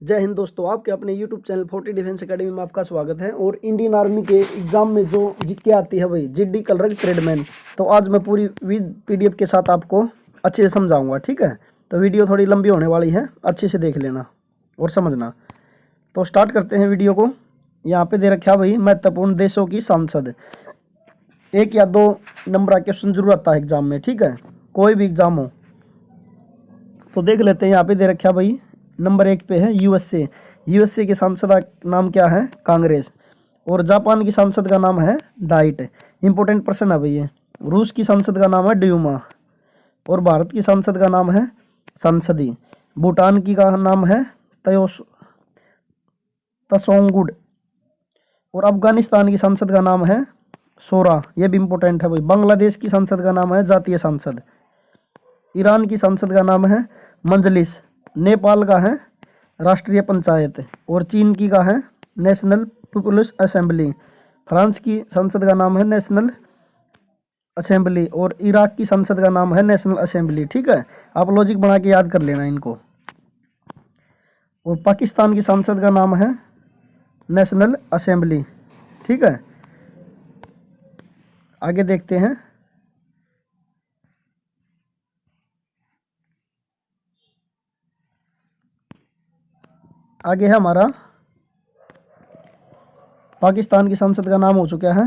जय हिंद दोस्तों, आपके अपने YouTube चैनल 40 डिफेंस एकेडमी में आपका स्वागत है। और इंडियन आर्मी के एग्जाम में जो जीके आती है वही जीडी कलर ट्रेडमैन, तो आज मैं पूरी PDF के साथ आपको अच्छे से समझाऊंगा। ठीक है, तो वीडियो थोड़ी लंबी होने वाली है, अच्छे से देख लेना और समझना। तो स्टार्ट करते हैं वीडियो को। यहाँ पे दे रखा है भाई महत्वपूर्ण देशों की सांसद। 1 या 2 नंबर का क्वेश्चन जरूर आता है एग्जाम में। ठीक है, कोई भी एग्जाम हो तो देख लेते हैं। यहाँ पे दे रखा है भाई नंबर 1 पे है यूएसए की सांसद का नाम क्या है? कांग्रेस। और जापान की सांसद का नाम है डाइट। इंपॉर्टेंट प्रश्न है भाई ये। रूस की सांसद का नाम है ड्यूमा। और भारत की सांसद का नाम है संसदी। भूटान की का नाम है तसोंगुड। और अफगानिस्तान की सांसद का नाम है सोरा, ये भी इंपॉर्टेंट है भाई। बांग्लादेश की सांसद का नाम है जातीय सांसद। ईरान की सांसद का नाम है मंजलिस। नेपाल का है राष्ट्रीय पंचायत। और चीन की का है नेशनल पीपुल्स असेंबली। फ्रांस की संसद का नाम है नेशनल असेंबली। और इराक की संसद का नाम है नेशनल असेंबली। ठीक है, आप लॉजिक बना के याद कर लेना इनको। और पाकिस्तान की संसद का नाम है नेशनल असेंबली। ठीक है, आगे देखते हैं। आगे है हमारा पाकिस्तान की संसद का नाम हो चुका है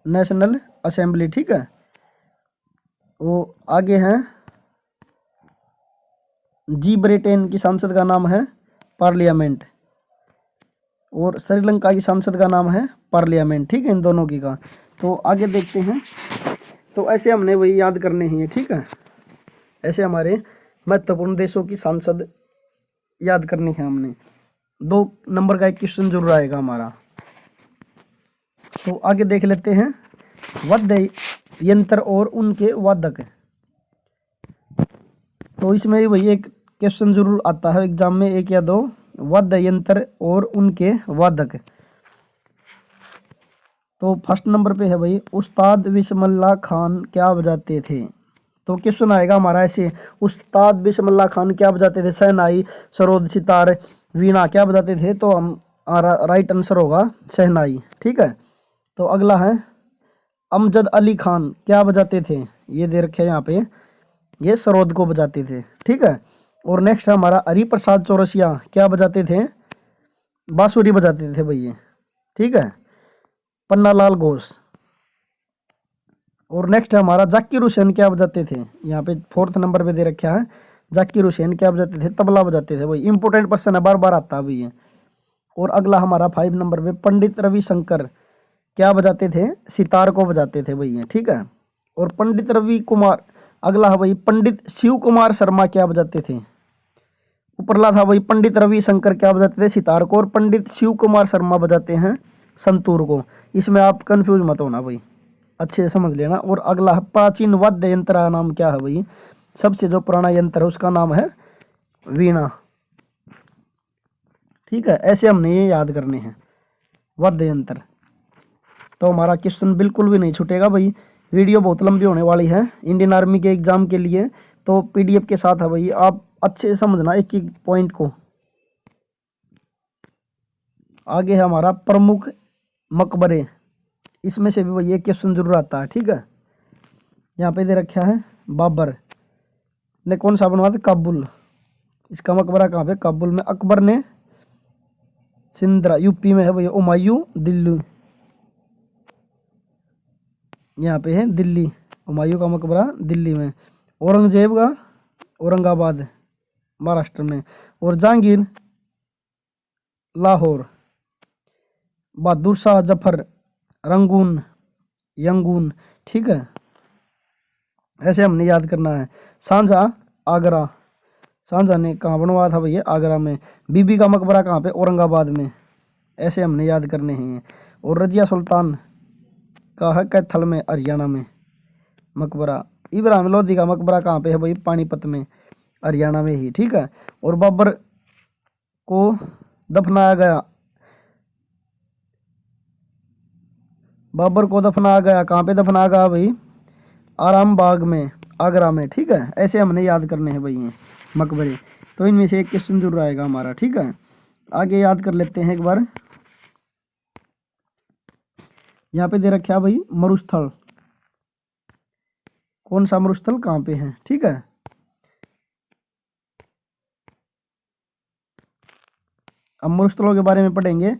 नेशनल असेंबली। ठीक है, वो आगे हैं ब्रिटेन की संसद का नाम है पार्लियामेंट। और श्रीलंका की संसद का नाम है पार्लियामेंट। ठीक है, इन दोनों की का। तो आगे देखते हैं। तो ऐसे हमने वही याद करने ही है। ठीक है, ऐसे हमारे महत्वपूर्ण देशों की सांसद याद करनी है हमने। 2 नंबर का एक क्वेश्चन जरूर आएगा हमारा। तो आगे देख लेते हैं। वाद्य यंत्र और उनके वादक। तो इसमें भी वही एक क्वेश्चन जरूर आता है एग्जाम में, 1 या 2। वाद्य यंत्र और उनके वादक। तो फर्स्ट नंबर पे है भाई उस्ताद बिस्मिल्लाह खान क्या बजाते थे। तो क्वेश्चन आएगा हमारा ऐसे, उस्ताद बिस्मिल्लाह खान क्या बजाते थे? शहनाई, सरोद, सितार, वीणा क्या बजाते थे? तो हम राइट आंसर होगा शहनाई। ठीक है, तो अगला है अमजद अली खान क्या बजाते थे? ये दे रखे यहाँ पे, ये सरोद को बजाते थे। ठीक है, और नेक्स्ट है हमारा हरिप्रसाद चौरसिया क्या बजाते थे? बांसुरी बजाते थे भैया। ठीक है, पन्नालाल घोष। और नेक्स्ट है हमारा जाकिर हुसैन क्या बजाते थे? यहाँ पे 4th नंबर पे दे रखा है जाकिर हुसैन क्या बजाते थे? तबला बजाते थे भाई। इंपॉर्टेंट क्वेश्चन है, बार बार आता है भैया। और अगला हमारा 5 नंबर पे पंडित रविशंकर क्या बजाते थे? सितार को बजाते थे भैया। ठीक है, और पंडित रवि कुमार। अगला है भाई पंडित शिव कुमार शर्मा क्या बजाते थे? उपरला था भाई पंडित रविशंकर क्या बजाते थे? सितार को। और पंडित शिव कुमार शर्मा बजाते हैं संतूर को। इसमें आप कंफ्यूज मत होना भाई, अच्छे से समझ लेना। और अगला है प्राचीन वाद्य यंत्र का नाम क्या है भाई? सबसे जो पुराना यंत्र है उसका नाम है वीणा। ठीक है, ऐसे हमने ये याद करने हैं वाद्य यंत्र। तो हमारा क्वेश्चन बिल्कुल भी नहीं छूटेगा भाई। वीडियो बहुत लंबी होने वाली है इंडियन आर्मी के एग्जाम के लिए, तो PDF के साथ है भाई, आप अच्छे से समझना एक एक पॉइंट को। आगे है हमारा प्रमुख मकबरे। इसमें से भी वही एक क्वेश्चन जरूर आता है। ठीक है, यहाँ पे दे रखा है बाबर ने कौन सा बनवाया था? काबुल। इसका मकबरा कहाँ पे? काबुल में। अकबर ने सिंदरा यूपी में है भैया। हुमायूं दिल्ली, यहाँ पे है दिल्ली। हुमायूं का मकबरा दिल्ली में। औरंगजेब का औरंगाबाद महाराष्ट्र में। और जहांगीर लाहौर। Bahadur Shah Zafar Rangoon Yangon. ठीक है, ऐसे हमने याद करना है। शाहजहां आगरा। शाहजहां ने कहाँ बनवाया था भैया? आगरा में। बीबी का मकबरा कहाँ पे? औरंगाबाद में। ऐसे हमने याद करने हैं। और रजिया सुल्तान का है कैथल में, हरियाणा में मकबरा। इब्राहिम लोधी का मकबरा कहाँ पे है भाई? पानीपत में, हरियाणा में ही। ठीक है, और बाबर को दफनाया गया कहाँ पे दफनाया गया भाई? आराम बाग में, आगरा में। ठीक है, ऐसे हमने याद करने हैं भाई ये मकबरे। तो इनमें से एक क्वेश्चन जरूर आएगा हमारा। ठीक है, आगे याद कर लेते हैं एक बार। यहाँ पे दे रखा है भाई मरुस्थल, कौन सा मरुस्थल कहाँ पे है, ठीक है। अब मरुस्थलों के बारे में पढ़ेंगे।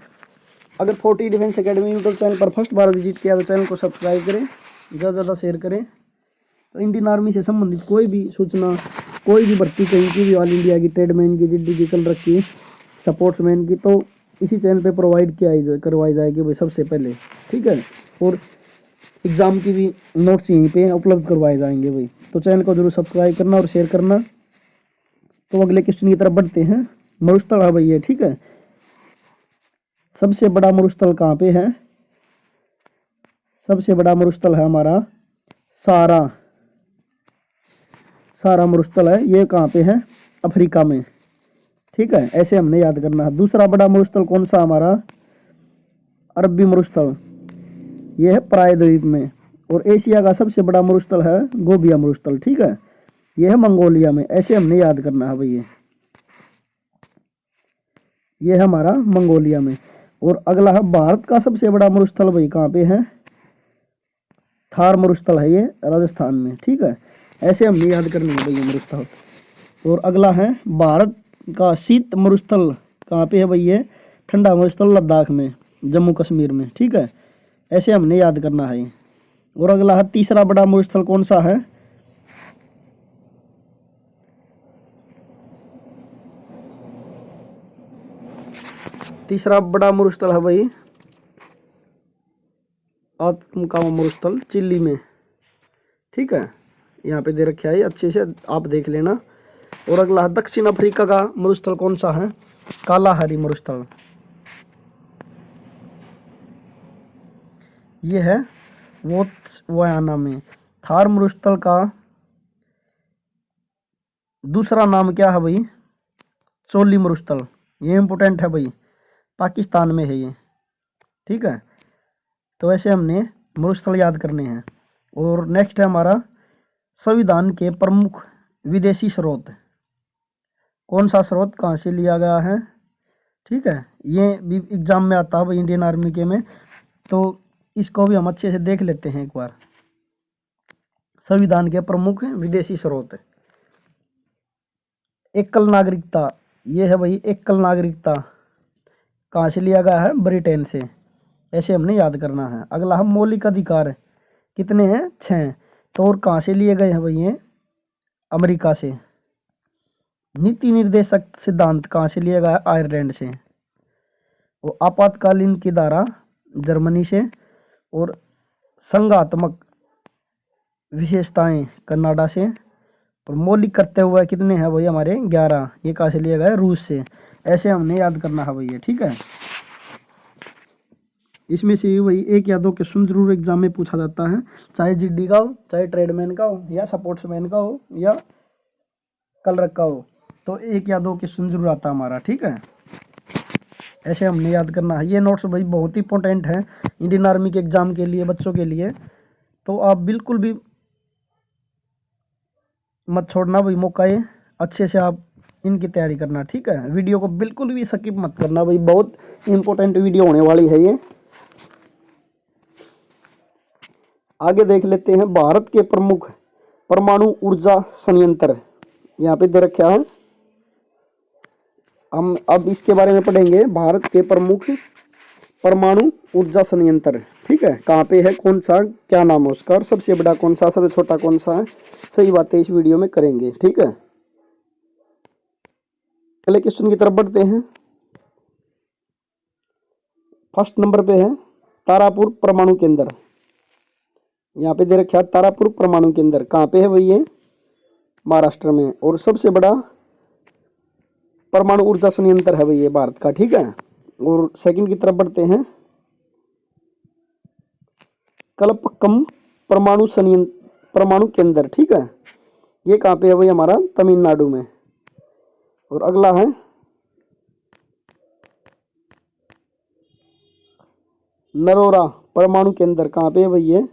अगर 40 डिफेंस एकेडमी यूट्यूब चैनल पर फर्स्ट बार विजिट किया तो चैनल को सब्सक्राइब करें, ज़्यादा से ज़्यादा शेयर करें। तो इंडियन आर्मी से संबंधित कोई भी सूचना, कोई भी भर्ती कहीं की भी, ऑल इंडिया की, ट्रेडमैन की, जिड्डी की, कलरक की, सपोर्ट्समैन की, तो इसी चैनल पे प्रोवाइड करवाई जाएगी भाई सबसे पहले, ठीक है। और एग्ज़ाम की भी नोट्स यहीं पे उपलब्ध करवाए जाएंगे भाई। तो चैनल को जरूर सब्सक्राइब करना और शेयर करना। तो अगले क्वेश्चन की तरफ बढ़ते हैं। मरुस्थल है भाई ये, ठीक है। सबसे बड़ा मरुस्थल कहाँ पे है? सबसे बड़ा मरुस्थल है हमारा सारा मरुस्थल है। ये कहाँ पे है? अफ्रीका में, ठीक है। ऐसे हमने याद करना है। दूसरा बड़ा मरुस्थल कौन सा हमारा? अरबी मरुस्थल, ये है प्रायद्वीप में। और एशिया का सबसे बड़ा मरुस्थल है गोबिया मरुस्थल, ठीक है। ये है मंगोलिया में। ऐसे हमने याद करना है भाई। ये है हमारा मंगोलिया में। और अगला है भारत का सबसे बड़ा मरुस्थल भाई, कहाँ पे है? थार मरुस्थल है ये, राजस्थान में, ठीक है। ऐसे हमने याद करनी है भैया मरुस्थल। और अगला है भारत का शीत मरुस्थल, कहाँ पे है भैया? ठंडा मरुस्थल लद्दाख में, जम्मू कश्मीर में, ठीक है। ऐसे हमने याद करना है। और अगला है तीसरा बड़ा मरुस्थल कौन सा है? तीसरा बड़ा मरुस्थल है भाई आत्मकाम मरुस्थल, चिली में, ठीक है। यहाँ पे दे रखा है, अच्छे से आप देख लेना। और अगला है दक्षिण अफ्रीका का मरुस्थल कौन सा है? कालाहारी मरुस्थल, ये है बोत्सवाना में। थार मरुस्थल का दूसरा नाम क्या है भाई? चोली मरुस्थल। ये इंपोर्टेंट है भाई, पाकिस्तान में है ये, ठीक है। तो ऐसे हमने मरुस्थल याद करने हैं। और नेक्स्ट है हमारा संविधान के प्रमुख विदेशी स्रोत, कौन सा स्रोत कहाँ से लिया गया है, ठीक है। ये भी एग्जाम में आता है भाई, इंडियन आर्मी के में। तो इसको भी हम अच्छे से देख लेते हैं एक बार। संविधान के प्रमुख विदेशी स्रोत, एकल नागरिकता, ये है भाई एकल नागरिकता, कहाँ से लिया गया है? ब्रिटेन से। ऐसे हमने याद करना है। अगला हम मौलिक अधिकार, कितने हैं? 6। तो और कहाँ से लिए गए हैं भाई? ये अमेरिका से। नीति निर्देशक सिद्धांत कहाँ से लिया गया है? आयरलैंड से। वो आपातकालीन की धारा जर्मनी से। और संघात्मक विशेषताएं कनाडा से। और मौलिक करते हुए कितने हैं भाई हमारे? 11। ये कहाँ से लिया गया है? रूस से। ऐसे हमने याद करना है भैया, ठीक है। इसमें से वही एक या दो क्वेश्चन जरूर एग्जाम में पूछा जाता है, चाहे जीडी का हो, चाहे ट्रेडमैन का हो, या सपोर्ट्समैन का हो, या कलरक का हो। तो एक या दो क्वेश्चन जरूर आता है हमारा, ठीक है। ऐसे हमने याद करना है। ये नोट्स भाई बहुत ही इंपॉर्टेंट है इंडियन आर्मी के एग्जाम के लिए, बच्चों के लिए। तो आप बिल्कुल भी मत छोड़ना भाई मौका, ये अच्छे से आप इनकी तैयारी करना, ठीक है। वीडियो को बिल्कुल भी स्किप मत करना भाई, बहुत इंपॉर्टेंट वीडियो होने वाली है ये। आगे देख लेते हैं भारत के प्रमुख परमाणु ऊर्जा संयंत्र, यहाँ पे दे रखा है। हम अब इसके बारे में पढ़ेंगे। भारत के प्रमुख परमाणु ऊर्जा संयंत्र, ठीक है, कहाँ पे है, कौन सा, क्या नाम है उसका, और सबसे बड़ा कौन सा, सबसे छोटा कौन सा है, सही बातें इस वीडियो में करेंगे, ठीक है। अगले क्वेश्चन की तरफ बढ़ते हैं। फर्स्ट नंबर पे है तारापुर परमाणु केंद्र, यहाँ पे दे रखा है तारापुर परमाणु केंद्र, कहाँ पे है भाई? ये महाराष्ट्र में। और सबसे बड़ा परमाणु ऊर्जा संयंत्र है भाई ये भारत का, ठीक है। और सेकंड की तरफ बढ़ते हैं। कलपक्कम परमाणु केंद्र, ठीक है, ये कहाँ पे है भाई? हमारा तमिलनाडु में। और अगला है नरोरा परमाणु केंद्र, कहाँ पे है भाई?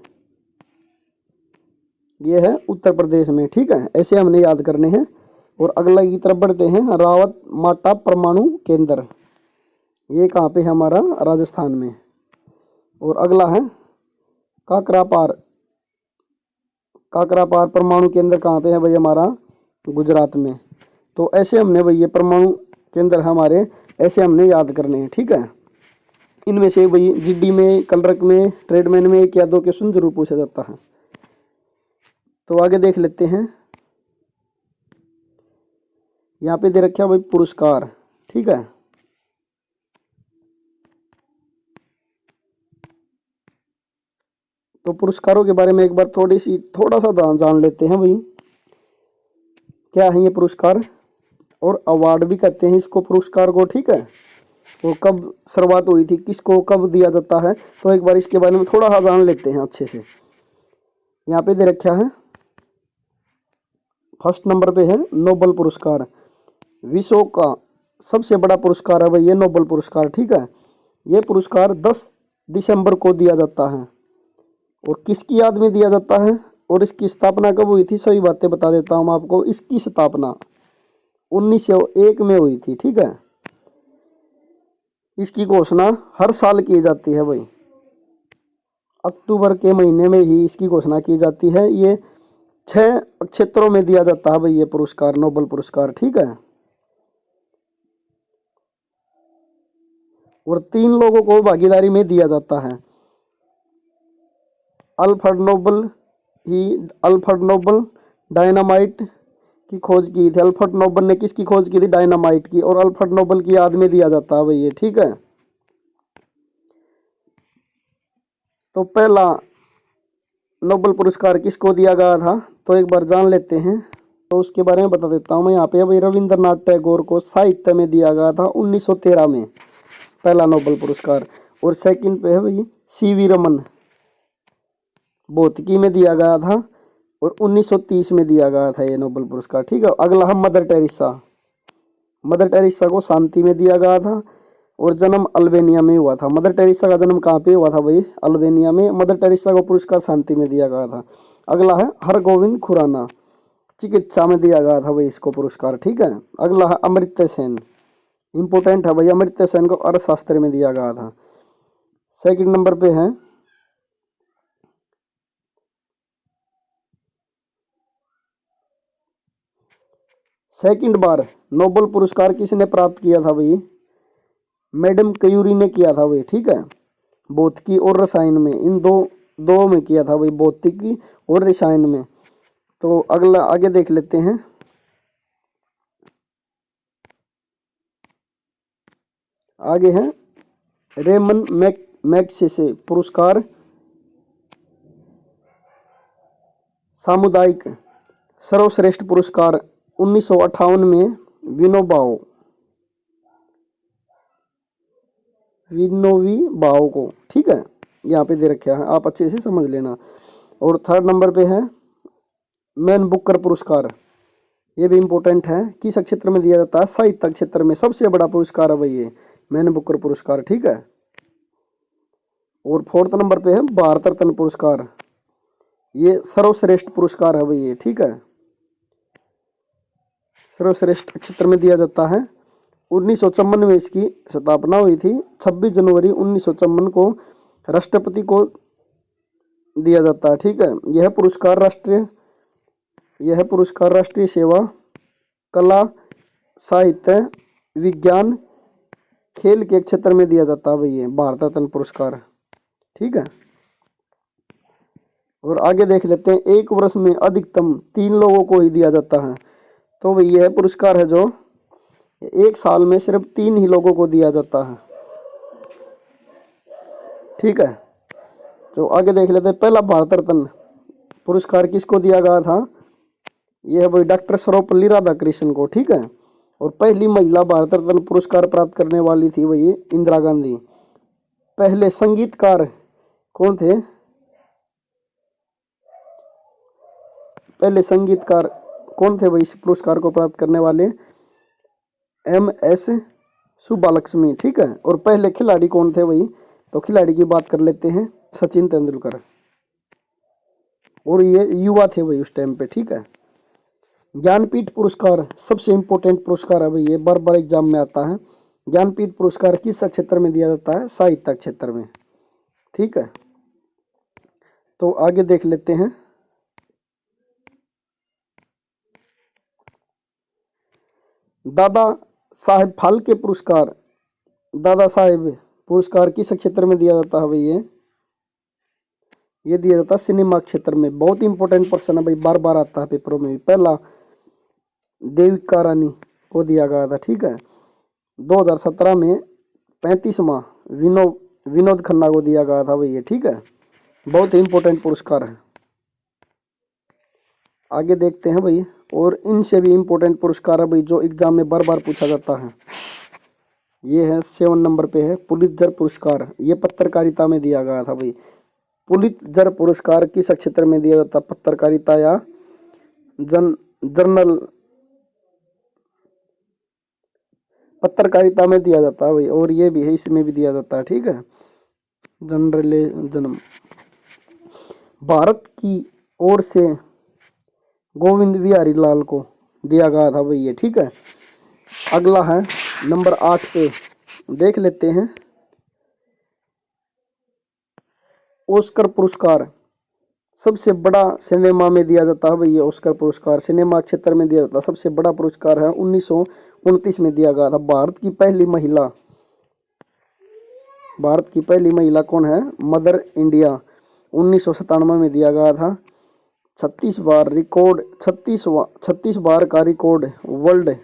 ये है उत्तर प्रदेश में, ठीक है। ऐसे हमने याद करने हैं। और अगला की तरफ बढ़ते हैं। रावत माटा परमाणु केंद्र, ये कहाँ पे है हमारा, राजस्थान में। और अगला है काकरापार। काकरापार परमाणु केंद्र कहाँ पे है भाई, हमारा गुजरात में। तो ऐसे हमने भाई ये परमाणु केंद्र हमारे ऐसे हमने याद करने हैं, ठीक है। इनमें से भाई जीडी में, कलरक में, ट्रेडमैन में एक या दो क्वेश्चन जरूर पूछा जाता है। तो आगे देख लेते हैं। यहाँ पे दे रखा है भाई पुरस्कार, ठीक है। तो पुरस्कारों के बारे में एक बार थोड़ा सा जान लेते हैं भाई। क्या है ये पुरस्कार, और अवार्ड भी कहते हैं इसको पुरस्कार को, ठीक है। वो कब शुरुआत हुई थी, किसको कब दिया जाता है, तो एक बार इसके बारे में थोड़ा सा जान लेते हैं अच्छे से। यहाँ पे दे रखा है, फर्स्ट नंबर पे है नोबेल पुरस्कार। विश्व का सबसे बड़ा पुरस्कार है भाई ये नोबेल पुरस्कार, ठीक है। ये पुरस्कार 10 दिसंबर को दिया जाता है। और किसकी याद में दिया जाता है और इसकी स्थापना कब हुई थी, सभी बातें बता देता हूँ आपको। इसकी स्थापना 1901 में हुई थी, ठीक है। इसकी घोषणा हर साल की जाती है भाई, अक्टूबर के महीने में ही इसकी घोषणा की जाती है। ये 6 क्षेत्रों में दिया जाता है भाई ये पुरस्कार, नोबेल पुरस्कार, ठीक है। और 3 लोगों को भागीदारी में दिया जाता है। अल्फ्रेड नोबल डायनामाइट की खोज की थी। अल्फ्रेड नोबल ने किसकी खोज की थी, डायनामाइट की। और अल्फ्रेड नोबल की याद में दिया जाता है भाई ये, ठीक है। तो पहला नोबेल पुरस्कार किसको दिया गया था, तो एक बार जान लेते हैं। तो उसके बारे में बता देता हूँ मैं यहाँ पे भाई। रविंद्रनाथ टैगोर को साहित्य में दिया गया था 1913 में पहला नोबेल पुरस्कार। और सेकंड पे है भाई सीवी रमन, भौतिकी में दिया गया था और 1930 में दिया गया था ये नोबेल पुरस्कार, ठीक है। अगला है मदर टेरेसा। मदर टेरेसा को शांति में दिया गया था और जन्म अल्बानिया में हुआ था। मदर टेरेसा का जन्म कहाँ पे हुआ था भाई, अल्बानिया में। मदर टेरेसा को पुरस्कार शांति में दिया गया था। अगला है हरगोविंद खुराना, चिकित्सा में दिया गया था भाई इसको पुरस्कार, ठीक है। अगला है अमर्त्य सेन, इंपोर्टेंट है भाई। अमर्त्य सेन को अर्थशास्त्र में दिया गया था। सेकंड नंबर पे है सेकंड बार नोबेल पुरस्कार किसने प्राप्त किया था भाई, मैडम क्यूरी ने किया था भाई, ठीक है। भौतिकी और रसायन में, इन दो में किया था भाई, भौतिकी और रसायन में। तो अगला आगे देख लेते हैं। आगे है रेमन मैग्सेसे पुरस्कार, सामुदायिक सर्वश्रेष्ठ पुरस्कार 1958 में विनोवी बाओ को, ठीक है। यहाँ पे दे रखा है, आप अच्छे से समझ लेना। और थर्ड नंबर पे है मैन बुकर पुरस्कार। ये भी इम्पोर्टेंट है, किस क्षेत्र में दिया जाता है, साहित्य क्षेत्र में। सबसे बड़ा पुरस्कार है भाई ये मैन बुकर पुरस्कार, ठीक है। और फोर्थ नंबर पे है भारत रत्न पुरस्कार। ये सर्वश्रेष्ठ पुरस्कार है भाई ये, ठीक है। सर्वश्रेष्ठ क्षेत्र में दिया जाता है। 1954 में इसकी स्थापना हुई थी। 26 जनवरी 1954 को राष्ट्रपति को दिया जाता है, ठीक है। यह पुरस्कार राष्ट्रीय सेवा, कला, साहित्य, विज्ञान, खेल के क्षेत्र में दिया जाता है भाई ये भारत रत्न पुरस्कार, ठीक है। और आगे देख लेते हैं, एक वर्ष में अधिकतम 3 लोगों को ही दिया जाता है। तो भाई यह पुरस्कार है जो एक साल में सिर्फ 3 ही लोगों को दिया जाता है, ठीक है। तो आगे देख लेते हैं, पहला भारत रत्न पुरस्कार किसको दिया गया था, यह भाई डॉक्टर सर्वपल्ली राधाकृष्णन को, ठीक है। और पहली महिला भारत रत्न पुरस्कार प्राप्त करने वाली थी वही इंदिरा गांधी। पहले संगीतकार कौन थे, भाई इस पुरस्कार को प्राप्त करने वाले, MS सुब्बालक्ष्मी, ठीक है। और पहले खिलाड़ी कौन थे भाई, तो खिलाड़ी की बात कर लेते हैं, सचिन तेंदुलकर। और ये युवा थे भाई उस टाइम पे, ठीक है। ज्ञानपीठ पुरस्कार सबसे इम्पोर्टेंट पुरस्कार है भाई ये, बार बार एग्जाम में आता है। ज्ञानपीठ पुरस्कार किस क्षेत्र में दिया जाता है? साहित्य क्षेत्र में। ठीक है, तो आगे देख लेते हैं। दादा साहेब फाल्के पुरस्कार, दादा साहेब पुरस्कार किस क्षेत्र में दिया जाता है भाई? ये दिया जाता है सिनेमा क्षेत्र में। बहुत इंपॉर्टेंट क्वेश्चन है भाई, बार बार आता है पेपरों में भी। पहला देविका रानी को दिया गया था। ठीक है, 2017 में 35वां विनोद खन्ना को दिया गया था भाई ये। ठीक है, बहुत ही इंपॉर्टेंट पुरस्कार है। आगे देखते हैं भाई, और इनसे भी इंपॉर्टेंट पुरस्कार है भाई जो एग्जाम में बार बार पूछा जाता है। ये है 7 नंबर पे है पुलित्जर पुरस्कार। ये पत्रकारिता में दिया गया था भाई। पुलित्जर पुरस्कार किस क्षेत्र में दिया जाता? पत्रकारिता या जर्नल, पत्रकारिता में दिया जाता है भाई। और ये भी है, इसमें भी दिया जाता है। ठीक है, जर्नलिज्म। भारत की ओर से गोविंद बिहारी लाल को दिया गया था भाई ये। ठीक है, अगला है नंबर 8 पे, देख लेते हैं। ऑस्कर पुरस्कार सबसे बड़ा सिनेमा में दिया जाता है भाई ये। ऑस्कर पुरस्कार सिनेमा क्षेत्र में दिया जाता है। सबसे बड़ा पुरस्कार है 1929 में दिया गया था। भारत की पहली महिला कौन है? मदर इंडिया, 1997 में दिया गया था। 36 बार का रिकॉर्ड वर्ल्ड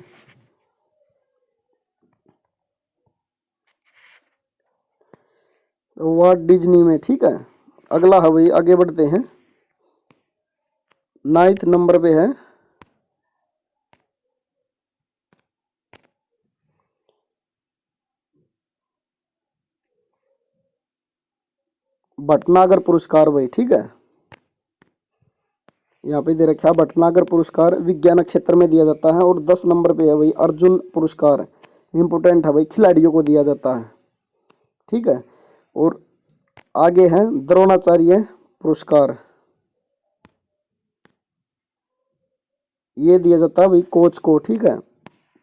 वाल्ट डिज्नी में। ठीक है, अगला है भाई, आगे बढ़ते हैं। 9th नंबर पे है भटनागर पुरस्कार भाई। ठीक है, यहाँ पे दे रखा है भटनागर पुरस्कार विज्ञान क्षेत्र में दिया जाता है। और 10 नंबर पे है भाई अर्जुन पुरस्कार, इंपोर्टेंट है भाई, खिलाड़ियों को दिया जाता है। ठीक है, और आगे है द्रोणाचार्य पुरस्कार। ये दिया जाता है भाई कोच को। ठीक है,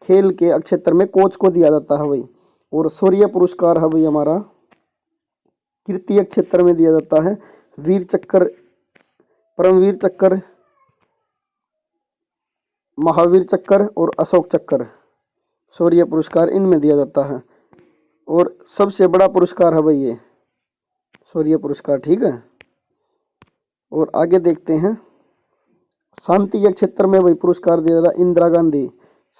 खेल के क्षेत्र में कोच को दिया जाता है भाई। और शौर्य पुरस्कार है भाई हमारा तृतीय क्षेत्र में दिया जाता है। वीर चक्र, परमवीर चक्र, महावीर चक्र और अशोक चक्र, शौर्य पुरस्कार इनमें दिया जाता है। और सबसे बड़ा पुरस्कार है भाई ये शौर्य पुरस्कार। ठीक है, और आगे देखते हैं। शांति के क्षेत्र में भाई पुरस्कार दिया था इंदिरा गांधी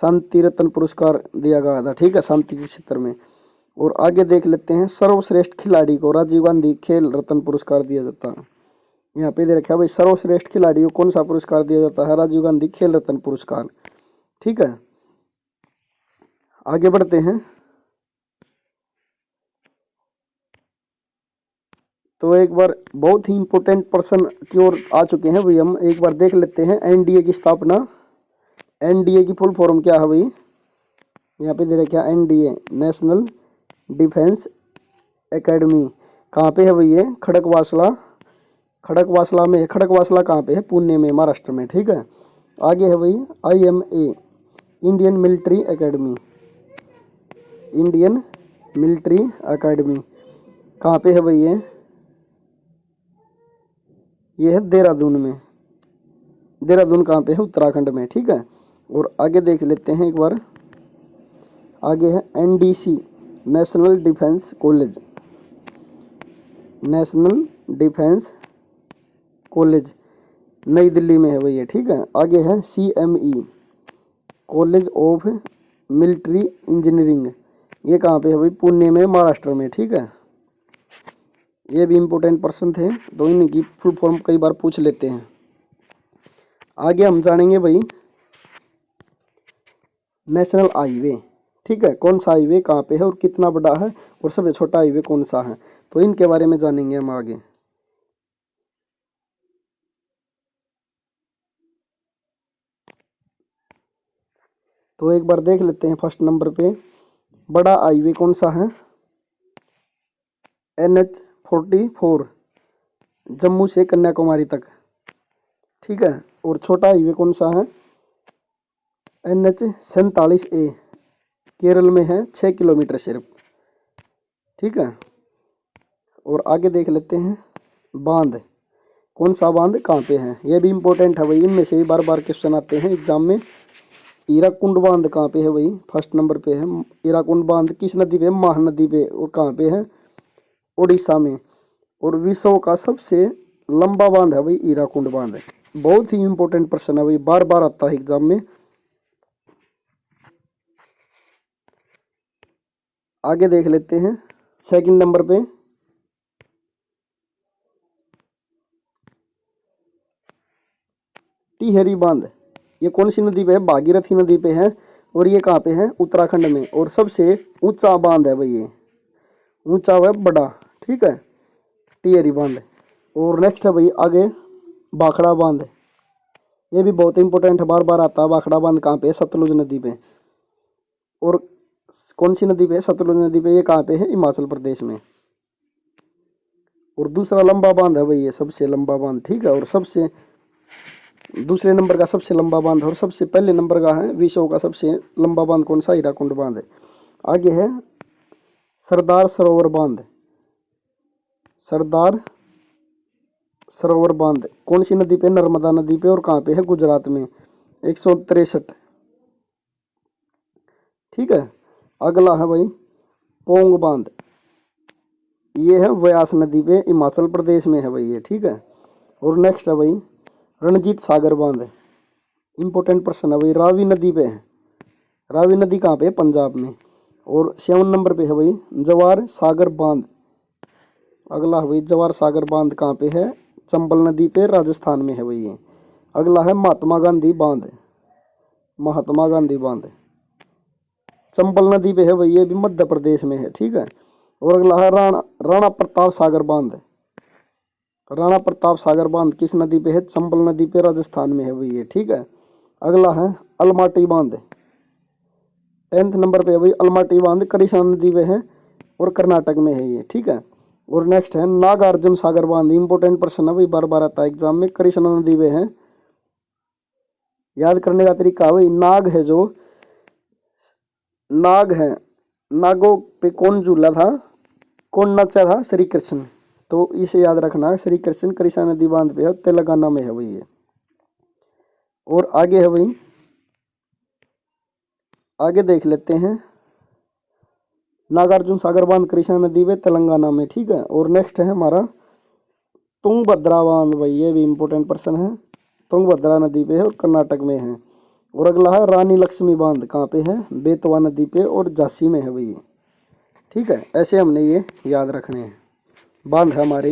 शांति रत्न पुरस्कार दिया गया था। ठीक है, शांति के क्षेत्र में। और आगे देख लेते हैं सर्वश्रेष्ठ खिलाड़ी को राजीव गांधी खेल रत्न पुरस्कार दिया जाता है। यहाँ पे दे रखा है भाई सर्वश्रेष्ठ खिलाड़ी को कौन सा पुरस्कार दिया जाता है? राजीव गांधी खेल रत्न पुरस्कार। ठीक है, आगे बढ़ते हैं। तो एक बार बहुत ही इंपॉर्टेंट पर्सन की ओर आ चुके हैं भाई हम। एक बार देख लेते हैं एनडीए की स्थापना। एनडीए की फुल फॉर्म क्या है भाई? यहाँ पे दे रखा है एनडीए नेशनल डिफेंस एकेडमी। कहाँ पे है भाई ये? खड़गवासला में। खड़गवासला कहाँ पे है? पुणे में, महाराष्ट्र में। ठीक है, आगे है भाई IMA Indian military academy. Indian military academy कहाँ पे है भाई ये है देहरादून में। देहरादून कहाँ पे है? उत्तराखंड में। ठीक है, और आगे देख लेते हैं एक बार। आगे है NDC national defence college. National defence college नई दिल्ली में है भाई ये। ठीक है, आगे है CME college of military engineering. ये कहाँ पे है भाई? पुणे में, महाराष्ट्र में। ठीक है, ये भी इम्पोर्टेंट पर्सन थे तो इनकी फुल फॉर्म कई बार पूछ लेते हैं। आगे हम जानेंगे भाई नेशनल हाईवे। ठीक है, कौन सा हाईवे कहाँ पे है और कितना बड़ा है और सबसे छोटा हाईवे कौन सा है, तो इनके बारे में जानेंगे हम आगे। तो एक बार देख लेते हैं फर्स्ट नंबर पे बड़ा हाईवे कौन सा है? NH-44 जम्मू से कन्याकुमारी तक। ठीक है, और छोटा हाईवे कौन सा है? NH-47A केरल में है 6 किलोमीटर सिर्फ, ठीक है। और आगे देख लेते हैं बांध, कौन सा बांध कहाँ पे है, ये भी इम्पोर्टेंट है भाई, इनमें से ही बार बार क्वेश्चन आते हैं एग्जाम में। हीराकुंड बांध कहाँ पे है भाई, फर्स्ट नंबर पे है। हीराकुंड बांध किस नदी पे है, महानदी पे, और कहाँ पे है, उड़ीसा में। और विश्व का सबसे लंबा बांध है भाई हीराकुंड बांध है। बहुत ही इंपॉर्टेंट प्रश्न है भाई, बार बार आता है एग्जाम में। आगे देख लेते हैं सेकंड नंबर पे टिहरी बांध, ये कौन सी नदी पे है, भागीरथी नदी पे है। और ये कहाँ पे है, उत्तराखंड में। और सबसे ऊंचा बांध है भाई, ये ऊंचा है बड़ा, ठीक है, टिहरी बांध। और नेक्स्ट है भाई आगे भाखड़ा बांध, ये भी बहुत इंपॉर्टेंट है, बार बार आता है। भाखड़ा बांध कहाँ पे है, सतलुज नदी पे। और कौन सी नदी पे है, सतलुज नदी पे, ये कहाँ पे है, हिमाचल प्रदेश में। और दूसरा लंबा बांध है भाई, ये सबसे लंबा बांध, ठीक है। और सबसे दूसरे नंबर का सबसे लंबा बांध, और सबसे पहले नंबर का है विश्व का सबसे लंबा बांध कौन सा, हीराकुंड बांध है। आगे है सरदार सरोवर बांध, सरदार सरोवर बांध कौन सी नदी पे, नर्मदा नदी पे। और कहाँ पे है, गुजरात में, 163, ठीक है। अगला है भाई पोंग बांध, ये है व्यास नदी पे, हिमाचल प्रदेश में है भाई ये, ठीक है। और नेक्स्ट है भाई रणजीत सागर बांध, इंपॉर्टेंट प्रश्न है भाई, रावी नदी पे है। रावी नदी कहाँ पे है, पंजाब में। और 7 नंबर पे है भाई जवार सागर बांध। अगला है भाई जवार सागर बांध कहाँ पे है, चंबल नदी पे, राजस्थान में है भाई ये। अगला है महात्मा गांधी बांध, महात्मा गांधी बांध चंबल नदी पे है भाई, ये भी मध्य प्रदेश में है, ठीक है। और अगला है राणा प्रताप सागर बांध, राणा प्रताप सागर बांध किस नदी पे है, चंबल नदी पे, राजस्थान में है भाई ये, ठीक है। अगला है अलमाटी बांध, 10th नंबर पे है भाई अलमाटी बांध, कृष्णा नदी पे है और कर्नाटक में है ये, ठीक है। और नेक्स्ट है नागार्जुन सागर बांध, इंपॉर्टेंट प्रश्न है भाई, बार बार आता है एग्जाम में, कृष्णा नदी पे है। याद करने का तरीका भाई, नाग है जो, नाग है, नागों पे कौन झूला था, कौन नचा था, श्री कृष्ण। तो इसे याद रखना, श्री कृष्ण कृष्णा नदी बांध पे है, तेलंगाना में है भाई ये। और आगे है भाई, आगे देख लेते हैं नागार्जुन सागर बांध कृष्णा नदी पे, तेलंगाना में, ठीक है। और नेक्स्ट है हमारा तुंगभद्रा बांध भाई, ये भी इंपॉर्टेंट प्रश्न है, तुंगभद्रा नदी पे है और कर्नाटक में है। और अगला है रानी लक्ष्मी बांध, कहाँ पे है, बेतवा नदी पे और झांसी में है भाई ये, ठीक है। ऐसे हमने ये याद रखने हैं बांध है हमारे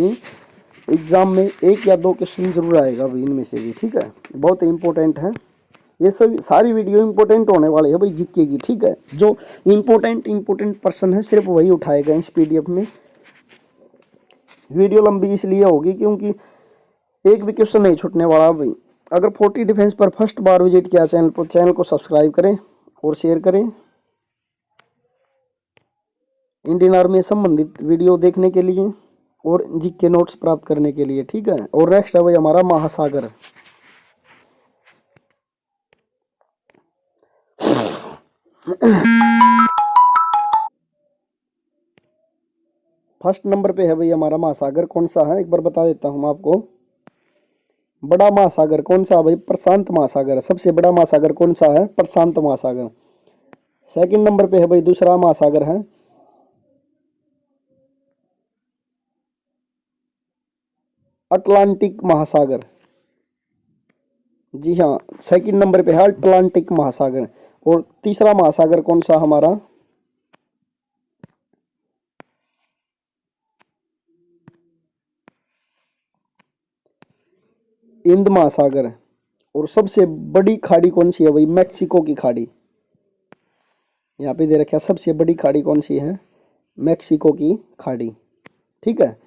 एग्जाम में, 1 या 2 क्वेश्चन जरूर आएगा भाई इनमें से भी, ठीक है। बहुत इंपॉर्टेंट है ये सब, सारी वीडियो इंपॉर्टेंट होने वाले है भाई जीके की, ठीक है। जो इंपॉर्टेंट पर्सन है सिर्फ वही उठाए गए इस पीडीएफ में। वीडियो लंबी इसलिए होगी क्योंकि एक भी क्वेश्चन नहीं छूटने वाला भाई। अगर 40 डिफेंस पर फर्स्ट बार विजिट किया चैनल को सब्सक्राइब करें और शेयर करें इंडियन आर्मी से संबंधित वीडियो देखने के लिए और जीके नोट्स प्राप्त करने के लिए, ठीक है। और नेक्स्ट है भाई हमारा महासागर, फर्स्ट नंबर पे है भाई हमारा महासागर, कौन सा है एक बार बता देता हूँ आपको। बड़ा महासागर कौन सा है भाई, प्रशांत महासागर। सबसे बड़ा महासागर कौन सा है, प्रशांत महासागर। सेकंड नंबर पे है भाई दूसरा महासागर है अटलांटिक महासागर। जी हाँ, सेकंड नंबर पे है अटलांटिक महासागर। और तीसरा महासागर कौन सा हमारा, हिंद महासागर। और सबसे बड़ी खाड़ी कौन सी है भाई, मैक्सिको की खाड़ी। यहाँ पे दे रखा है सबसे बड़ी खाड़ी कौन सी है, मैक्सिको की खाड़ी, ठीक है।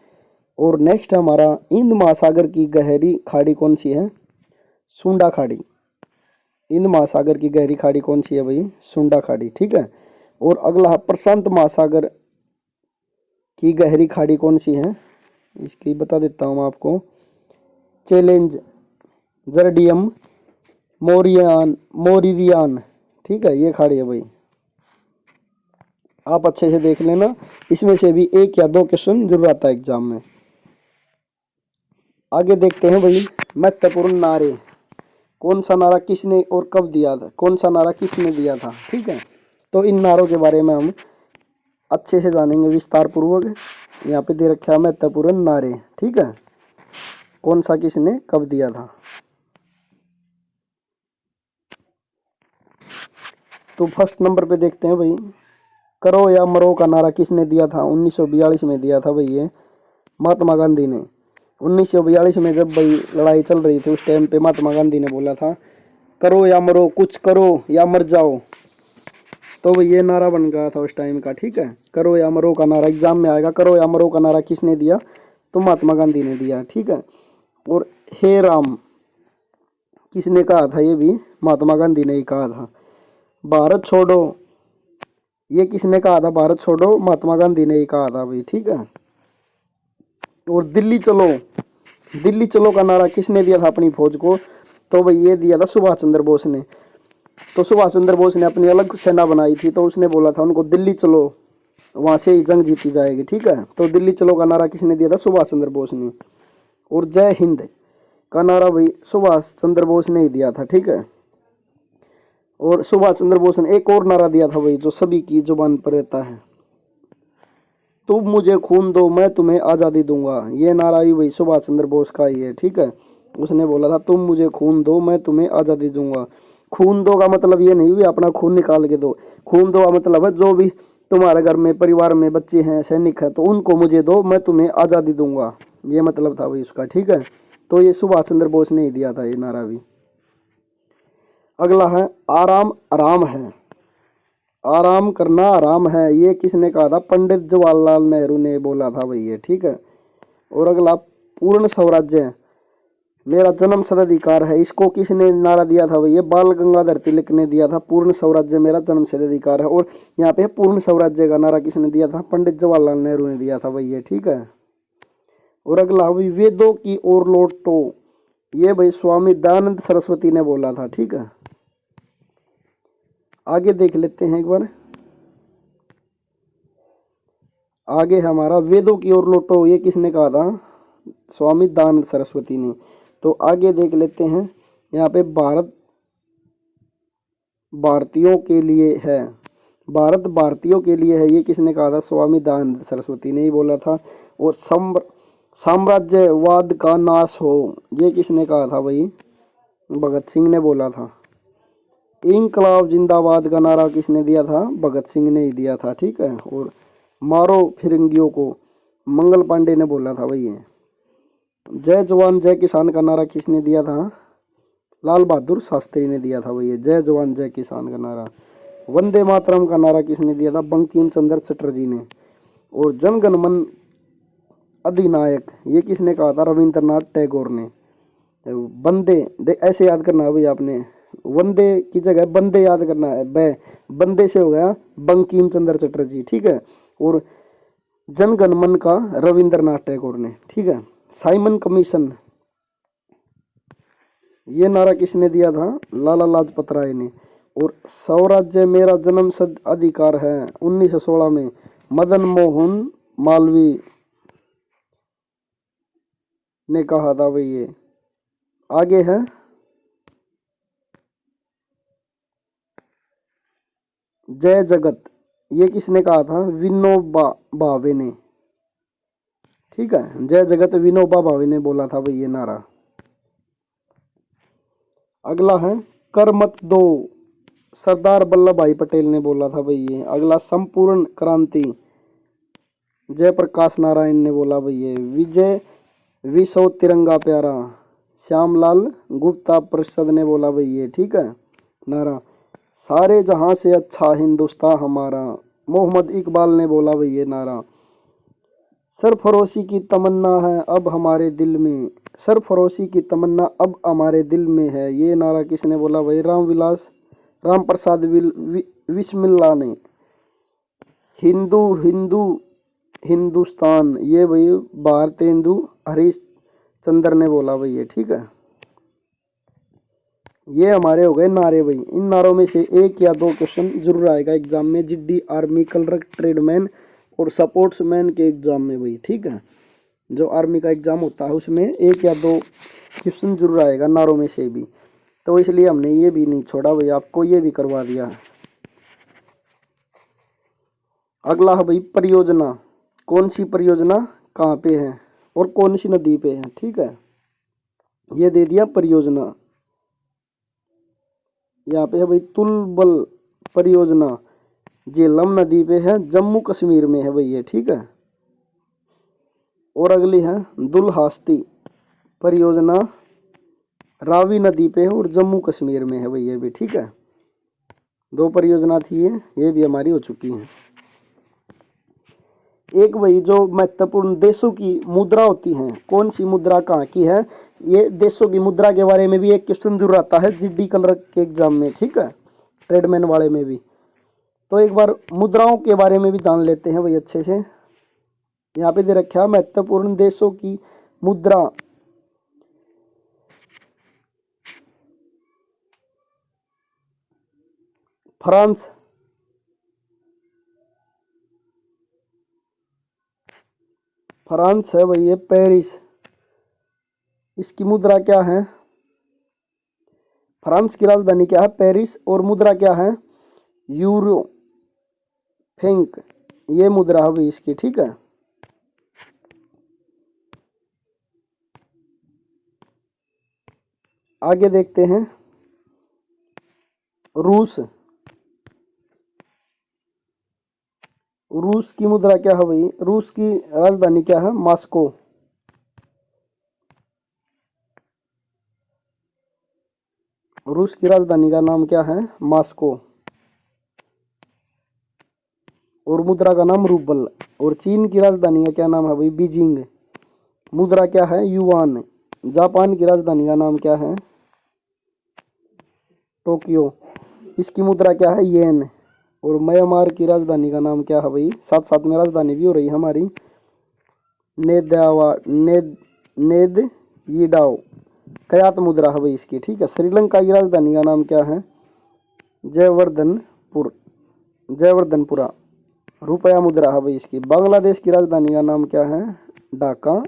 और नेक्स्ट हमारा हिंद महासागर की गहरी खाड़ी कौन सी है, सुंडा खाड़ी। हिंद महासागर की गहरी खाड़ी कौन सी है भाई, सुंडा खाड़ी, ठीक है। और अगला है प्रशांत महासागर की गहरी खाड़ी कौन सी है, इसकी बता देता हूँ आपको, चैलेंज जर्डियम मोरिरियान, ठीक है, ये खाड़ी है भाई। आप अच्छे से देख लेना, इसमें से भी 1 या 2 क्वेश्चन जरूर आता है एग्जाम में। आगे देखते हैं भाई, महत्वपूर्ण नारे। कौन सा नारा किसने और कब दिया था, कौन सा नारा किसने दिया था, ठीक है। तो इन नारों के बारे में हम अच्छे से जानेंगे विस्तार पूर्वक। यहाँ पे दे रखा है महत्वपूर्ण नारे, ठीक है, कौन सा किसने कब दिया था। तो फर्स्ट नंबर पे देखते हैं भाई, करो या मरो का नारा किसने दिया था। 1942 में दिया था भाई ये महात्मा गांधी ने। 1942 में जब भाई लड़ाई चल रही थी, उस टाइम पे महात्मा गांधी ने बोला था करो या मरो, कुछ करो या मर जाओ। तो भाई ये नारा बन गया था उस टाइम का, ठीक है। करो या मरो का नारा एग्जाम में आएगा। करो या मरो का नारा किसने दिया, तो महात्मा गांधी ने दिया, ठीक है। और हे राम किसने कहा था, ये भी महात्मा गांधी ने ही कहा था। भारत छोड़ो ये किसने कहा था, भारत छोड़ो महात्मा गांधी ने ही कहा था भाई, ठीक है। और दिल्ली चलो, दिल्ली चलो का नारा किसने दिया था अपनी फौज को, तो भाई ये दिया था सुभाष चंद्र बोस ने। तो सुभाष चंद्र बोस ने अपनी अलग सेना बनाई थी, तो उसने बोला था उनको दिल्ली चलो, वहां से ही जंग जीती जाएगी, ठीक है। तो दिल्ली चलो का नारा किसने दिया था, सुभाष चंद्र बोस ने। और जय हिंद का नारा भाई सुभाष चंद्र बोस ने ही दिया था, ठीक है। और सुभाष चंद्र बोस ने एक और नारा दिया था भाई, जो सभी की जुबान पर रहता है, तुम मुझे खून दो मैं तुम्हें आज़ादी दूंगा। ये नारा भी भाई सुभाष चंद्र बोस का ही है, ठीक है। उसने बोला था तुम मुझे खून दो मैं तुम्हें आज़ादी दूंगा। खून दो का मतलब ये नहीं हुई अपना खून निकाल के दो, खून दो का मतलब है जो भी तुम्हारे घर में परिवार में बच्चे हैं, सैनिक है, तो उनको मुझे दो, मैं तुम्हें आज़ादी दूंगा। ये मतलब था भाई उसका, ठीक है। तो ये सुभाष चंद्र बोस ने ही दिया था ये नारा भी। अगला है आराम आराम है, आराम करना आराम है, ये किसने कहा था, पंडित जवाहरलाल नेहरू ने बोला था भाई ये, ठीक है। और अगला पूर्ण स्वराज्य मेरा जन्म सिद्धाधिकार है, इसको किसने नारा दिया था भाई, ये बाल गंगाधर तिलक ने दिया था, पूर्ण स्वराज्य मेरा जन्म सिद्धाधिकार है। और यहाँ पे पूर्ण स्वराज्य का नारा किसने दिया था, पंडित जवाहरलाल नेहरू ने दिया था भाई ये, ठीक है। और अगला भाई वेदों की ओर लौटो, ये भाई स्वामी दयानंद सरस्वती ने बोला था, ठीक है। आगे देख लेते हैं एक बार, आगे हमारा वेदों की ओर लौटो, ये किसने कहा था, स्वामी दयानंद सरस्वती ने। तो आगे देख लेते हैं, यहाँ पे भारत भारतीयों के लिए है, भारत भारतीयों के लिए है, ये किसने कहा था, स्वामी दयानंद सरस्वती ने ही बोला था। और साम्राज्यवाद का नाश हो, ये किसने कहा था भाई, भगत सिंह ने बोला था। इंकलाब जिंदाबाद का नारा किसने दिया था, भगत सिंह ने ही दिया था, ठीक है। और मारो फिरंगियों को, मंगल पांडे ने बोला था भाई ये। जय जवान जय किसान का नारा किसने दिया था, लाल बहादुर शास्त्री ने दिया था भाई, जय जवान जय किसान का नारा। वंदे मातरम का नारा किसने दिया था, बंकिम चंद्र चटर्जी ने। और जनगण मन अधिनायक, ये किसने कहा था, रविंद्रनाथ टैगोर ने। वंदे ऐसे याद करना है भाई आपने, वंदे की जगह बंदे याद करना है, बंदे से हो गया बंकिम चंद्र चटर्जी, ठीक है। और जनगण मन का रविंद्रनाथ टैगोर ने, ठीक है। साइमन कमीशन, ये नारा किसने दिया था, लाला लाजपत राय ने। और स्वराज्य मेरा जन्म सिद्ध अधिकार है, 1916 में मदन मोहन मालवीय ने कहा था भाई ये। आगे है जय जगत, ये किसने कहा था, विनोबा भावे ने, ठीक है। जय जगत विनोबा भावे ने बोला था भाई ये नारा। अगला है कर मत दो, सरदार वल्लभ भाई पटेल ने बोला था भाई ये। अगला संपूर्ण क्रांति, जयप्रकाश नारायण ने बोला भाई ये। विजय विश्व तिरंगा प्यारा, श्यामलाल गुप्ता प्रसाद ने बोला भाई ये, ठीक है नारा। सारे जहां से अच्छा हिंदुस्तान हमारा, मोहम्मद इकबाल ने बोला भाई ये नारा। सरफरोशी की तमन्ना है अब हमारे दिल में, सरफरोशी की तमन्ना अब हमारे दिल में है, ये नारा किसने बोला भाई, राम प्रसाद बिस्मिल्लाह ने। हिंदू हिंदू हिंदुस्तान, ये भाई भारतेंदु हरीश चंद्र ने बोला भाई ये, ठीक है। ये हमारे हो गए नारे भाई। इन नारों में से एक या दो क्वेश्चन जरूर आएगा एग्जाम में, जिड्डी, आर्मी, क्लर्क, ट्रेडमैन और सपोर्ट्समैन के एग्जाम में भाई। ठीक है, जो आर्मी का एग्जाम होता है उसमें एक या दो क्वेश्चन जरूर आएगा नारों में से भी, तो इसलिए हमने ये भी नहीं छोड़ा भाई, आपको ये भी करवा दिया। अगला है भाई परियोजना। कौन सी परियोजना कहाँ पे है और कौन सी नदी पे है। ठीक है, ये दे दिया परियोजना। यहाँ पे है भाई तुलबल परियोजना, झेलम नदी पे है, जम्मू कश्मीर में है भाई ये। ठीक है, और अगली है दुलहास्ती परियोजना, रावी नदी पे है और जम्मू कश्मीर में है भाई ये भी। ठीक है, दो परियोजना थी ये भी हमारी हो चुकी हैं। एक भाई जो महत्वपूर्ण देशों की मुद्रा होती हैं, कौन सी मुद्रा कहाँ की है, ये देशों की मुद्रा के बारे में भी एक क्वेश्चन जरूर आता है जीडी क्लर्क के एग्जाम में। ठीक है, ट्रेडमैन वाले में भी। तो एक बार मुद्राओं के बारे में भी जान लेते हैं भाई अच्छे से। यहाँ पे दे रखा महत्वपूर्ण देशों की मुद्रा। फ्रांस, फ्रांस है भाई ये। पेरिस, इसकी मुद्रा क्या है, फ्रांस की राजधानी क्या है, पेरिस, और मुद्रा क्या है, यूरो फ्रैंक, ये मुद्रा है भाई इसकी। ठीक है, आगे देखते हैं रूस। रूस की मुद्रा क्या है भाई, रूस की राजधानी क्या है, मॉस्को। रूस की राजधानी का नाम क्या है, मॉस्को, और मुद्रा का नाम रूबल। और चीन की राजधानी का क्या नाम है भाई, बीजिंग, मुद्रा क्या है, युआन। जापान की राजधानी का नाम क्या है, टोक्यो, इसकी मुद्रा क्या है, येन। और म्यांमार की राजधानी का नाम क्या है भाई, साथ साथ में राजधानी भी हो रही है हमारी, नेद यीडाओ, कयात मुद्रा है भाई इसकी। ठीक है, श्रीलंका की राजधानी का नाम क्या है, जयवर्धनपुरा, रुपया मुद्रा है भाई इसकी। बांग्लादेश की राजधानी का नाम क्या है, ढाका,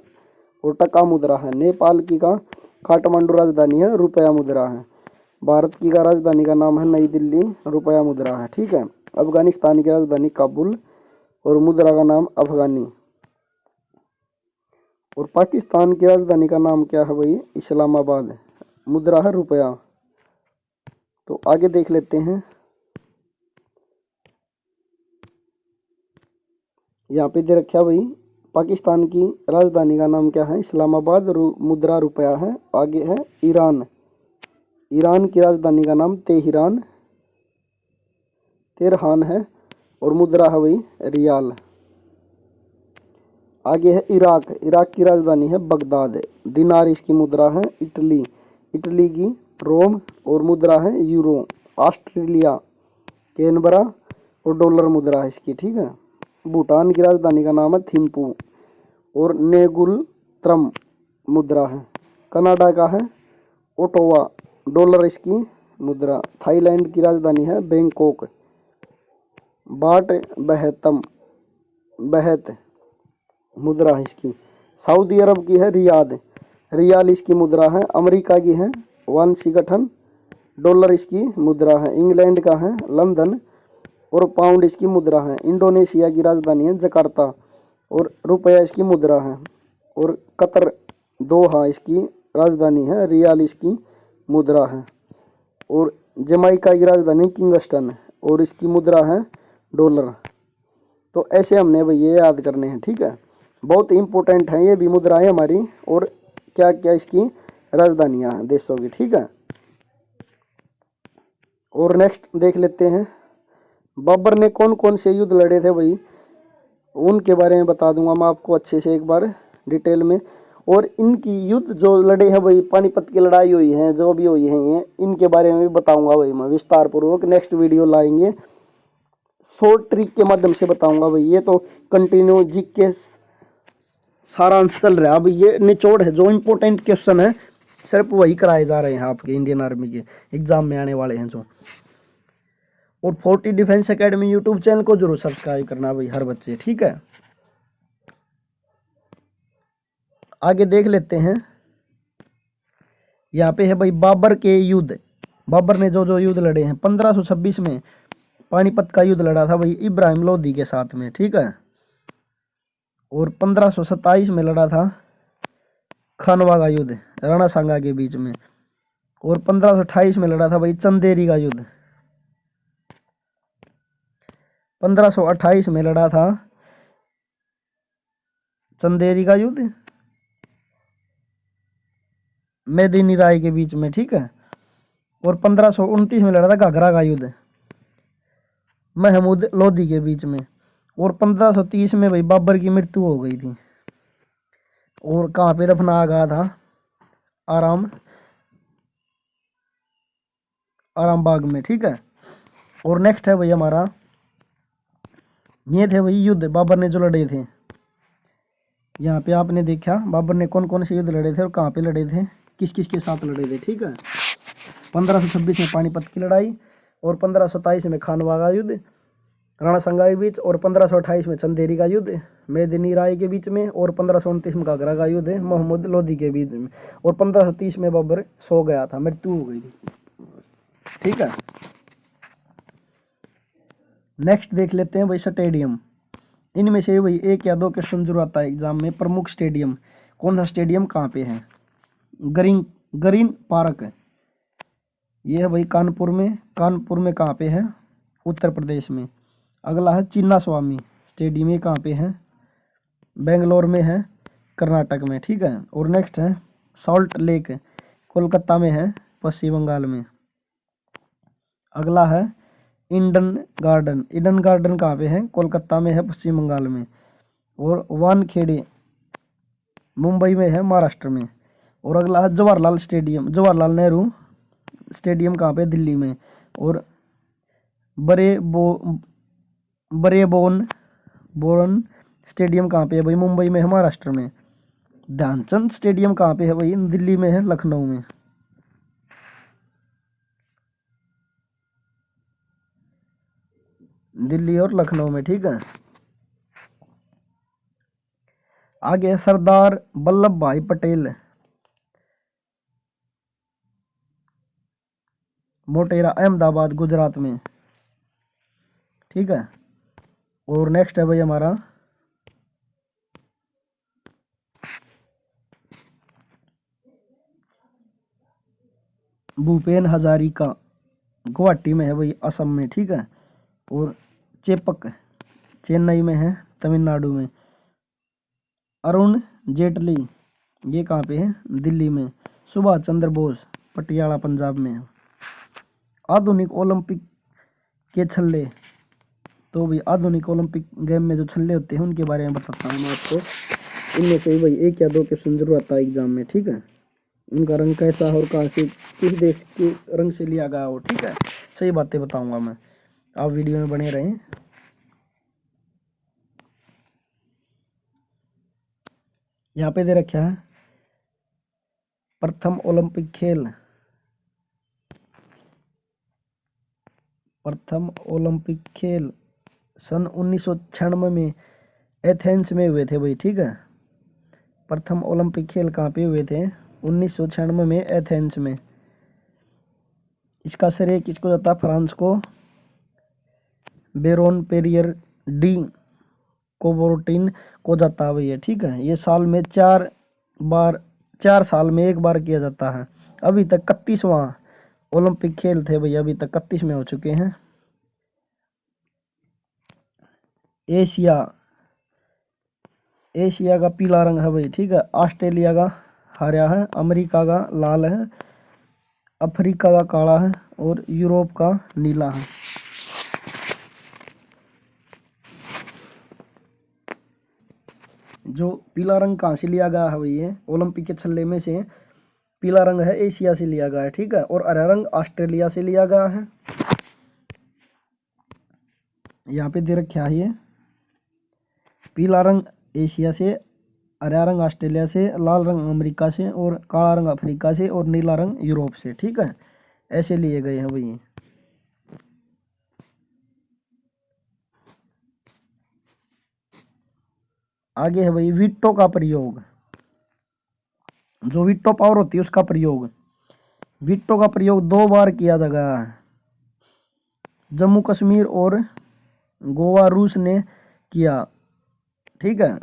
और टका मुद्रा है। नेपाल की का काठमांडू राजधानी है, रुपया मुद्रा है। भारत की का राजधानी का नाम है नई दिल्ली, रुपया मुद्रा है। ठीक है, अफगानिस्तान की राजधानी काबुल और मुद्रा का नाम अफगानी। और पाकिस्तान की राजधानी का नाम क्या है भाई, इस्लामाबाद, मुद्रा है रुपया। तो आगे देख लेते हैं, यहाँ पे दे रखा भाई पाकिस्तान की राजधानी का नाम क्या है, इस्लामाबाद, मुद्रा रुपया है। आगे है ईरान, ईरान की राजधानी का नाम तेहरान है और मुद्रा है भाई रियाल। आगे है इराक, इराक की राजधानी है बगदाद, दिनार इसकी मुद्रा है। इटली, इटली की रोम और मुद्रा है यूरो। ऑस्ट्रेलिया कैनबरा और डॉलर मुद्रा है इसकी। ठीक है, भूटान की राजधानी का नाम है थिम्पू और नेगुलत्रम मुद्रा है। कनाडा का है ओटावा, डॉलर इसकी मुद्रा। थाईलैंड की राजधानी है बैंकॉक, बाट बहत मुद्रा है इसकी। सऊदी अरब की है रियाद, रियाल इसकी मुद्रा है। अमेरिका की है वाशिंगटन, डॉलर इसकी मुद्रा है। इंग्लैंड का है लंदन और पाउंड इसकी मुद्रा है। इंडोनेशिया की राजधानी है जकार्ता और रुपया इसकी मुद्रा है। और कतर दोहा इसकी राजधानी है, रियाल इसकी मुद्रा है। और जमाइका की राजधानी किंगस्टन और इसकी मुद्रा है डॉलर। तो ऐसे हमने भाई ये याद करने हैं। ठीक है, बहुत इंपॉर्टेंट है ये भी मुद्राएं हमारी, और क्या क्या इसकी राजधानियां हैं देशों की। ठीक है, और नेक्स्ट देख लेते हैं, बाबर ने कौन कौन से युद्ध लड़े थे भाई, उनके बारे में बता दूंगा मैं आपको अच्छे से एक बार डिटेल में। और इनकी युद्ध जो लड़े हैं भाई, पानीपत की लड़ाई हुई है, जो भी हुई है ये, इनके बारे में भी बताऊंगा भाई मैं विस्तार पूर्वक। नेक्स्ट वीडियो लाएंगे, शॉर्ट ट्रिक के माध्यम से बताऊंगा भाई। ये तो कंटिन्यू जीके सारांश चल रहा है, अब ये निचोड़ है, जो इम्पोर्टेंट क्वेश्चन है सिर्फ वही कराए जा रहे हैं आपके इंडियन आर्मी के एग्जाम में आने वाले हैं जो। और 40 डिफेंस एकेडमी यूट्यूब चैनल को जरूर सब्सक्राइब करना भाई हर बच्चे, ठीक है। आगे देख लेते हैं। यहाँ पे है भाई बाबर के युद्ध। बाबर ने जो जो युद्ध लड़े हैं, 1526 में पानीपत का युद्ध लड़ा था भाई इब्राहिम लोधी के साथ में, ठीक है। और 1527 में लड़ा था खानवा का युद्ध राणा सांगा के बीच में। और 1528 में लड़ा था भाई चंदेरी का युद्ध। 1528 में लड़ा था चंदेरी का युद्ध मेदिनी राय के बीच में, ठीक है। और 1529 में लड़ा था घाघरा का युद्ध महमूद लोधी के बीच में। और 1530 में भाई बाबर की मृत्यु हो गई थी। और कहाँ पे दफनाया गया था? आराम बाग में, ठीक है। और नेक्स्ट है भाई हमारा, ये थे भाई युद्ध बाबर ने जो लड़े थे। यहाँ पे आपने देखा बाबर ने कौन कौन से युद्ध लड़े थे और कहाँ पे लड़े थे, किस किस के साथ लड़े थे, ठीक है। 1526 में पानीपत की लड़ाई, और 1527 में खानवा का युद्ध राणा सांगा के बीच, और 1528 में चंदेरी का युद्ध मेदिनी राय के बीच में, और 1529 में घाघरा का युद्ध मोहम्मद लोधी के बीच में। और 1530 में बाबर सो गया था, मृत्यु हो गई थी, ठीक है। नेक्स्ट देख लेते हैं भाई स्टेडियम। इनमें से भाई एक या दो क्वेश्चन जरूर आता है एग्जाम में। प्रमुख स्टेडियम कौन सा स्टेडियम कहाँ पे है? ग्रीन पार्क है, ये है भाई कानपुर में कहाँ पे है? उत्तर प्रदेश में। अगला है चिन्ना स्वामी स्टेडियम, ये कहाँ पे है? बेंगलोर में है, कर्नाटक में, ठीक है। और नेक्स्ट है सॉल्ट लेक, कोलकाता में है, पश्चिम बंगाल में। अगला है ईडन गार्डन कहाँ पे है? कोलकाता में है, पश्चिम बंगाल में। और वानखेड़े मुंबई में है, महाराष्ट्र में। और अगला है जवाहरलाल नेहरू स्टेडियम कहाँ पे? दिल्ली में। और बोरन स्टेडियम कहाँ पे है भाई? मुंबई में है, महाराष्ट्र में। ध्यानचंद स्टेडियम कहाँ पे है भाई? दिल्ली में है, लखनऊ में। दिल्ली और लखनऊ में, ठीक है। आगे सरदार वल्लभ भाई पटेल मोटेरा अहमदाबाद गुजरात में, ठीक है। और नेक्स्ट है भाई हमारा भूपेन हजारिका गुवाहाटी में है भाई, असम में, ठीक है। और चेपक चेन्नई में है, तमिलनाडु में। अरुण जेटली ये कहाँ पे है? दिल्ली में। सुभाष चंद्र बोस पटियाला पंजाब में। आधुनिक ओलंपिक के छल्ले, तो भाई आधुनिक ओलंपिक गेम में जो छल्ले होते हैं उनके बारे में बताता हूँ मैं आपको। इनमें से भाई एक या दो क्वेश्चन जरूर आता है एग्जाम में, ठीक है। उनका रंग कैसा है और कहाँ से, किस देश के रंग से लिया गया हो, ठीक है। सही बातें बताऊंगा मैं, आप वीडियो में बने रहें। यहाँ पे दे रखा है प्रथम ओलंपिक खेल सन 1996 में एथेंस में हुए थे भाई, ठीक है। प्रथम ओलंपिक खेल कहाँ पे हुए थे? 1996 में एथेंस में। इसका श्रेय किसको जाता? फ्रांस को बेरोन पेरियर डी कोबोर्टिन को जाता है भैया, ठीक है। ये साल में 4 साल में एक बार किया जाता है। अभी तक 31वां ओलंपिक खेल थे भैया, अभी तक 31 में हो चुके हैं। एशिया का पीला रंग है भाई, ठीक है। ऑस्ट्रेलिया का हरा है, अमेरिका का लाल है, अफ्रीका का काला है, और यूरोप का नीला है। जो पीला रंग कहाँ से लिया गया है भैया? ओलंपिक के छल्ले में से पीला रंग है एशिया से लिया गया है, ठीक है। और हरा रंग ऑस्ट्रेलिया से लिया गया है। यहाँ पे दे रखा है ये पीला रंग एशिया से हरा रंग ऑस्ट्रेलिया से, लाल रंग अमेरिका से, और काला रंग अफ्रीका से, और नीला रंग यूरोप से। ठीक है, ऐसे लिए गए हैं भाई। आगे है भाई वीटो का प्रयोग। जो वीटो पावर होती है उसका प्रयोग, वीटो का प्रयोग 2 बार किया गया है। जम्मू कश्मीर और गोवा रूस ने किया। ठीक है,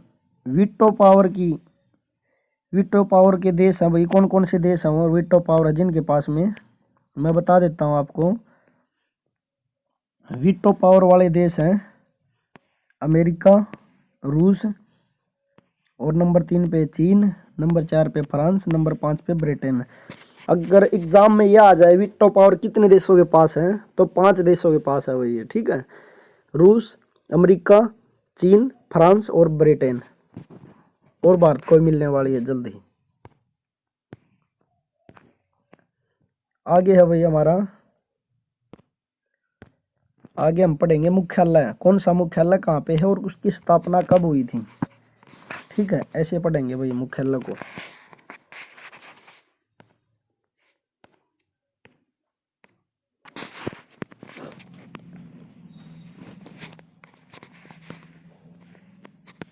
वीटो पावर की, वीटो पावर के देश हैं भाई, कौन कौन से देश हैं और वीटो पावर है जिनके पास में, मैं बता देता हूँ आपको। वीटो पावर वाले देश हैं अमेरिका, रूस, और नंबर 3 पे चीन, नंबर 4 पे फ्रांस, नंबर 5 पे ब्रिटेन। अगर एग्जाम में यह आ जाए वीटो पावर कितने देशों के पास है, तो 5 देशों के पास है वही है। ठीक है, रूस, अमेरिका, चीन, फ्रांस और ब्रिटेन, और भारत को मिलने वाली है जल्द ही। आगे है भाई हमारा, आगे हम पढ़ेंगे मुख्यालय। कौन सा मुख्यालय कहाँ पे है और उसकी स्थापना कब हुई थी। ठीक है, ऐसे पढ़ेंगे भाई मुख्यालय को।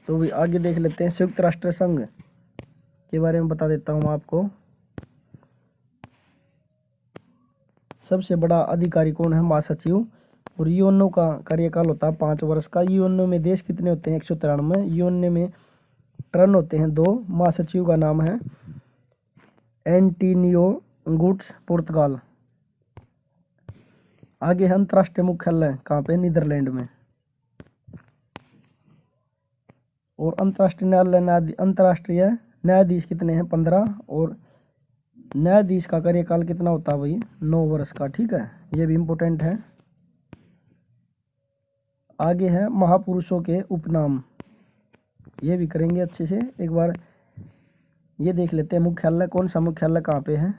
तो भी आगे देख लेते हैं। संयुक्त राष्ट्र संघ के बारे में बता देता हूँ आपको। सबसे बड़ा अधिकारी कौन है, महासचिव। और यूएनओ का कार्यकाल होता है 5 वर्ष का। यूएनओ में देश कितने होते हैं, 193। यूएनओ में टर्न होते हैं 2। महासचिव का नाम है एंटीनियो गुट्स, पुर्तगाल। आगे है अंतर्राष्ट्रीय मुख्यालय कहाँ पे, नीदरलैंड में। और अंतर्राष्ट्रीय न्यायाधीश कितने हैं, 15। और न्यायाधीश का कार्यकाल कितना होता है भाई, 9 वर्ष का। ठीक है, ये भी इम्पोर्टेंट है। आगे है महापुरुषों के उपनाम, ये भी करेंगे अच्छे से। एक बार ये देख लेते हैं मुख्यालय, कौन सा मुख्यालय कहाँ पे है।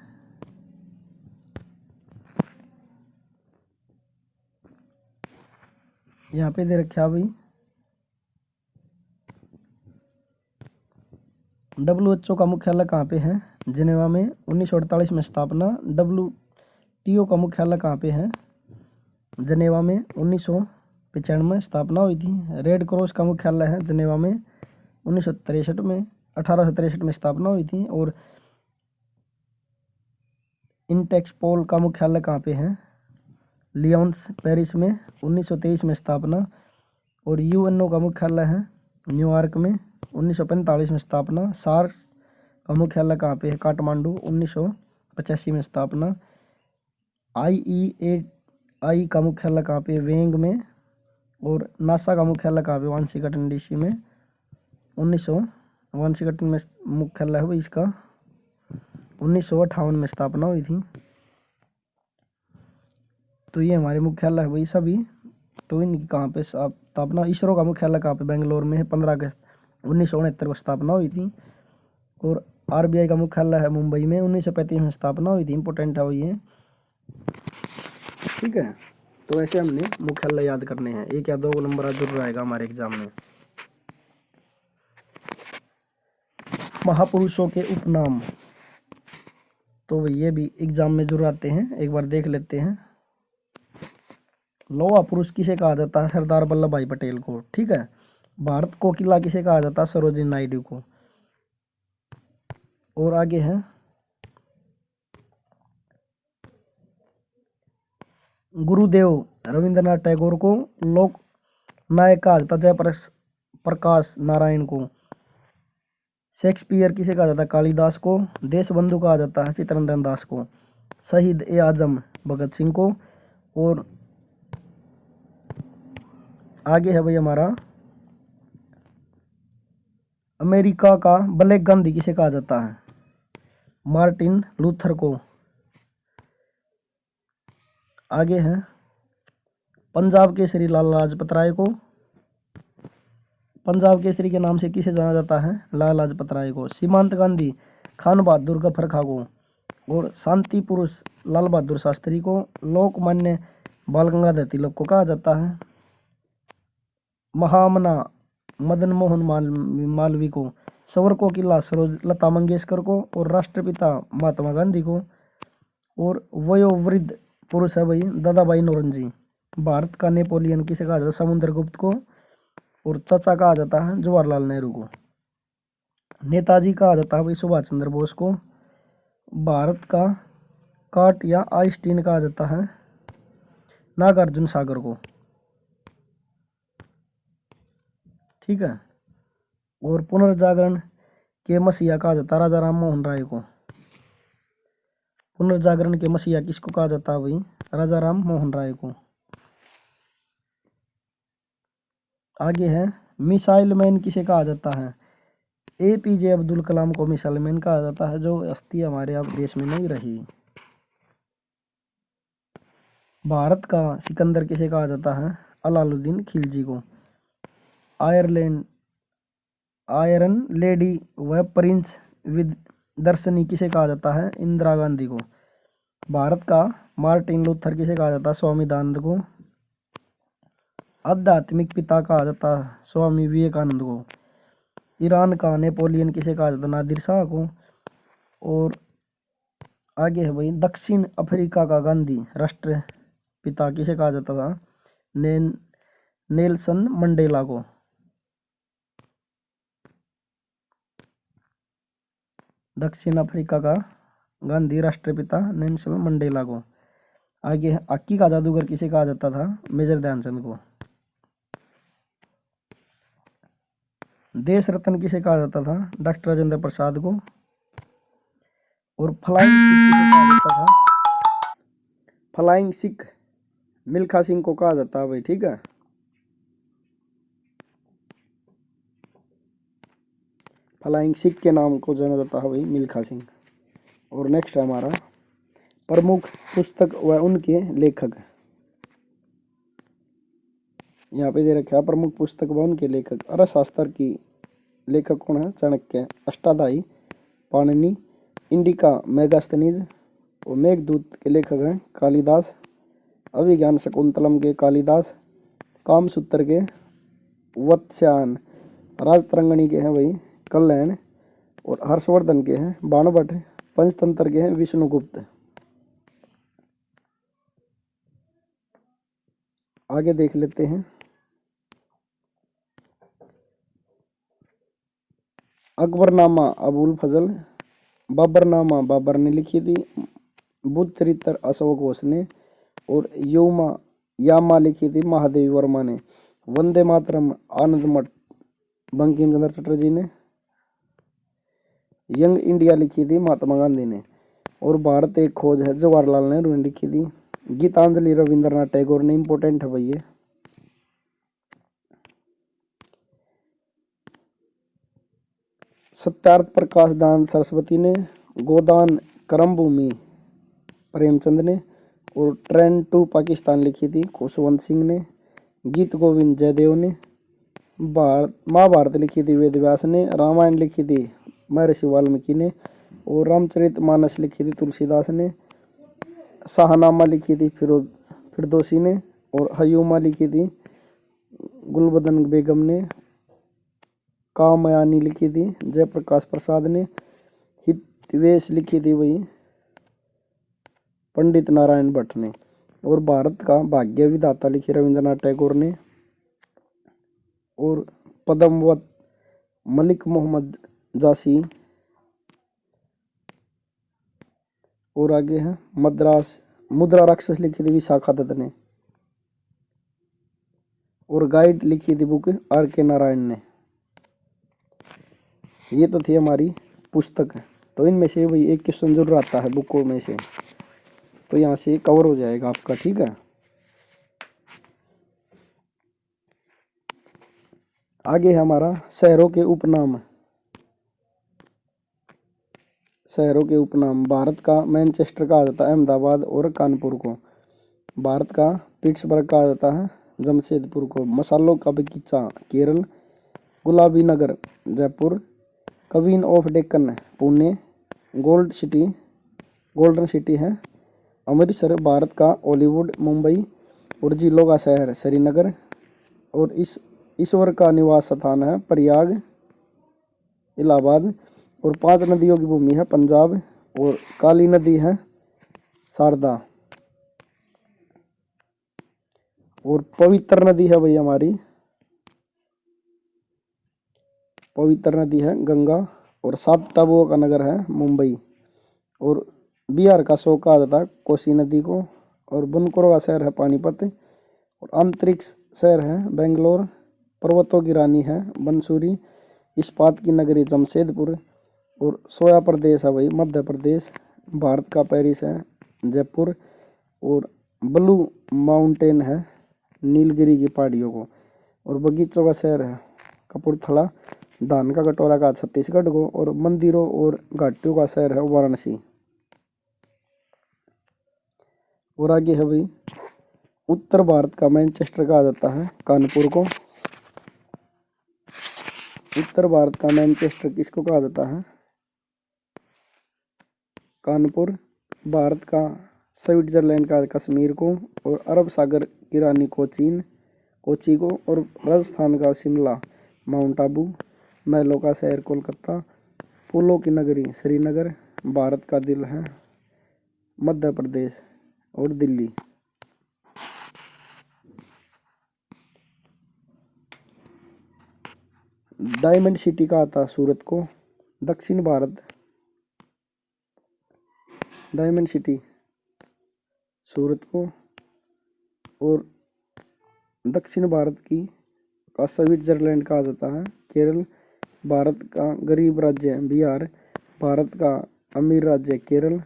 यहाँ पे दे रखा भाई WHO का मुख्यालय कहाँ पे है, जिनेवा में, 1948 में स्थापना। WTO का मुख्यालय कहाँ पे है, जिनेवा में, 1995 में स्थापना हुई थी। रेड क्रॉस का मुख्यालय है जिनेवा में, 1963 में, 1863 में स्थापना हुई थी। और इंटेक्सपोल का मुख्यालय कहाँ पे है, लियोन्स, पेरिस में, 1923 में स्थापना। और यूएनओ का मुख्यालय है न्यूयॉर्क में, 1945 में स्थापना। सार्स का मुख्यालय कहाँ पे है, काठमांडू, 1985 में स्थापना। IEAI का मुख्यालय कहाँ पे, वेंग में। और नासा का मुख्यालय कहाँ पे, वाशिंगटन DC में, 1958 में मुख्यालय है इसका, 1958 में स्थापना हुई थी। तो ये हमारे मुख्यालय है भाई सभी। तो इनकी कहाँ पे स्थापना, इसरो का मुख्यालय कहाँ पे, बेंगलोर में है, 15 अगस्त 1969 को स्थापना हुई थी। और RBI का मुख्यालय है मुंबई में, 1935 में स्थापना हुई थी। इंपॉर्टेंट है वो ये। ठीक है, तो ऐसे हमने मुख्यालय याद करने हैं। 1 या 2 नंबर जरूर आएगा हमारे एग्जाम में। महापुरुषों के उपनाम, तो ये भी एग्जाम में जरूर आते हैं, एक बार देख लेते हैं। लौह पुरुष किसे कहा जाता है, सरदार वल्लभ भाई पटेल को। ठीक है, भारत को किला किसे कहा जाता है, सरोजिनी नायडू को। और आगे है गुरुदेव रविंद्रनाथ टैगोर को लोक नायक कहा जाता, जयप्रकाश नारायण को। शेक्सपियर किसे कहा जाता है, कालिदास को। देशबंधु कहा जाता है चित्तरंजन दास को। शहीद ए आजम भगत सिंह को। और आगे है भाई हमारा अमेरिका का ब्लैक गांधी किसे कहा जाता है, मार्टिन लूथर को। आगे है पंजाब केसरी लाला लाजपत राय को। पंजाब केसरी के नाम से किसे जाना जाता है, लाला लाजपत राय को। सीमांत गांधी खान बहादुर गफरखा को। और शांति पुरुष लाल बहादुर शास्त्री को। लोकमान्य बाल गंगाधर तिलक को कहा जाता है। महामना मदन मोहन मालवीय को। सवर्कों की लाश सरोज लता मंगेशकर को, और राष्ट्रपिता महात्मा गांधी को, और वयोवृद्ध पुरुष है भाई दादा भाई नौरोजी। भारत का नेपोलियन किसे कहा जाता है? समुद्रगुप्त को, और चाचा कहा जाता है जवाहरलाल नेहरू को। नेताजी कहा जाता है भाई सुभाष चंद्र बोस को। भारत का काट या आइंस्टीन कहा जाता है नागार्जुन सागर को। ठीक है। और पुनर्जागरण के मसीहा कहा जाता है राजा राम मोहन राय को। पुनर्जागरण के मसीहा किसको कहा जाता है भाई? राजा राम मोहन राय को। आगे है मिसाइल मैन किसे कहा जाता है? एपीजे अब्दुल कलाम को मिसाइल मैन कहा जाता है, जो हस्ती हमारे अब देश में नहीं रही। भारत का सिकंदर किसे कहा जाता है? अलाउद्दीन खिलजी को। आयरन लेडी व प्रिंस विद दर्शनी किसे कहा जाता है? इंदिरा गांधी को। भारत का मार्टिन लूथर किसे कहा जाता है? स्वामी दयानंद को। आध्यात्मिक पिता कहा जाता है स्वामी विवेकानंद को। ईरान का नेपोलियन किसे कहा जाता है? नादिर शाह को। और आगे है भाई दक्षिण अफ्रीका का गांधी राष्ट्रपिता किसे कहा जाता था? नेल्सन मंडेला को। दक्षिण अफ्रीका का गांधी राष्ट्रपिता नेल्सन मंडेला को। आगे हॉकी का जादूगर किसे कहा जाता था? मेजर ध्यानचंद को। देश रत्न किसे कहा जाता था? डॉक्टर राजेंद्र प्रसाद को। और फ्लाइंग सिख किसे कहा जाता था? फ्लाइंग सिख मिल्खा सिंह को कहा जाता है भाई। ठीक है। फ्लाइंग सिख के नाम को जाना जाता है भाई मिल्खा सिंह। और नेक्स्ट है हमारा प्रमुख पुस्तक व उनके लेखक। यहाँ पे दे रखा है प्रमुख पुस्तक व उनके लेखक। अर्थशास्त्र की लेखक कौन है? चाणक्य। अष्टाध्यायी पाणिनि। इंडिका मेगास्थनीज। और मेघदूत के लेखक हैं कालिदास। अभिज्ञान शकुंतलम के कालिदास। कामसूत्र के वत्स्यायन। राजतरंगिणी के हैं भाई कल्याण। और हर्षवर्धन के हैं बाणभट्ट। पंचतंत्र के हैं विष्णुगुप्त। आगे देख लेते हैं अकबरनामा अबुल फजल। बाबरनामा बाबर ने लिखी थी। बुद्ध चरित्र अशोक घोष ने। और यामा लिखी थी महादेवी वर्मा ने। वंदे मातरम आनंद मठ बंकिम चंद्र चटर्जी ने। यंग इंडिया लिखी थी महात्मा गांधी ने। और भारत एक खोज है जवाहरलाल नेहरू ने लिखी थी। गीतांजलि रविंद्रनाथ टैगोर ने। इंपोर्टेंट है भैया। सत्यार्थ प्रकाश दान सरस्वती ने। गोदान करमभूमि प्रेमचंद ने। और ट्रेन टू पाकिस्तान लिखी थी खुशवंत सिंह ने। गीत गोविंद जयदेव ने। महाभारत लिखी थी वेद व्यास ने। रामायण लिखी थी महर्षि वाल्मीकि ने। और रामचरितमानस लिखी थी तुलसीदास ने। शाहनामा लिखी थी फिरदौसी ने। और हयूमा लिखी थी गुलबदन बेगम ने। कामयानी लिखी थी जयप्रकाश प्रसाद ने। हितवेश लिखी थी वही पंडित नारायण भट्ट ने। और भारत का भाग्य विधाता लिखी रविंद्रनाथ टैगोर ने। और पद्मवत मलिक मोहम्मद जासी। और आगे है मुद्रा राक्षस लिखी थी विशाखा दत्त ने। और गाइड लिखी थी बुक आर के नारायण ने। ये तो थी हमारी पुस्तक। तो इनमें से वही एक क्वेश्चन जरूर आता है बुकों में से, तो यहाँ से कवर हो जाएगा आपका। ठीक है। आगे है हमारा शहरों के उपनाम। शहरों के उपनाम। भारत का मैनचेस्टर कहा जाता है अहमदाबाद और कानपुर को। भारत का पिट्सबर्ग कहा जाता है जमशेदपुर को। मसालों का बगीचा केरल। गुलाबी नगर Jaipur. Queen of Deccan Pune. Golden city है अमृतसर। भारत का हॉलीवुड मुंबई। और झीलों का शहर श्रीनगर। और ईश्वर का निवास स्थान है प्रयाग। इलाहाबाद। और 5 नदियों की भूमि है पंजाब। और काली नदी है शारदा। और पवित्र नदी है भाई हमारी, पवित्र नदी है गंगा। और 7 टापुओं का नगर है मुंबई। और बिहार का शोक कहा जाता है कोसी नदी को। और बुनकरों का शहर है पानीपत। और अंतरिक्ष शहर है बेंगलोर। पर्वतों की रानी है बंसूरी। इस्पात की नगरी जमशेदपुर। और सोया प्रदेश है भाई मध्य प्रदेश। भारत का पेरिस है जयपुर। और ब्लू माउंटेन है नीलगिरी की पहाड़ियों को। और बगीचों का शहर है कपूरथला। धान का कटोरा का छत्तीसगढ़ को। और मंदिरों और घाटियों का शहर है वाराणसी। और आगे है भाई उत्तर भारत का मैनचेस्टर कहा जाता है कानपुर को। उत्तर भारत का मैनचेस्टर किसको कहा जाता है? कानपुर। भारत का स्विट्जरलैंड का कश्मीर को। और अरब सागर की रानी कोची को। और राजस्थान का शिमला माउंट आबू। महलों का शहर कोलकाता। फूलों की नगरी श्रीनगर। भारत का दिल है मध्य प्रदेश और दिल्ली। डायमंड सिटी कहा था सूरत को। दक्षिण भारत डायमंड सिटी सूरत को। और दक्षिण भारत की का स्विट्जरलैंड कहा जाता है केरल। भारत का गरीब राज्य बिहार। भारत का अमीर राज्य केरल।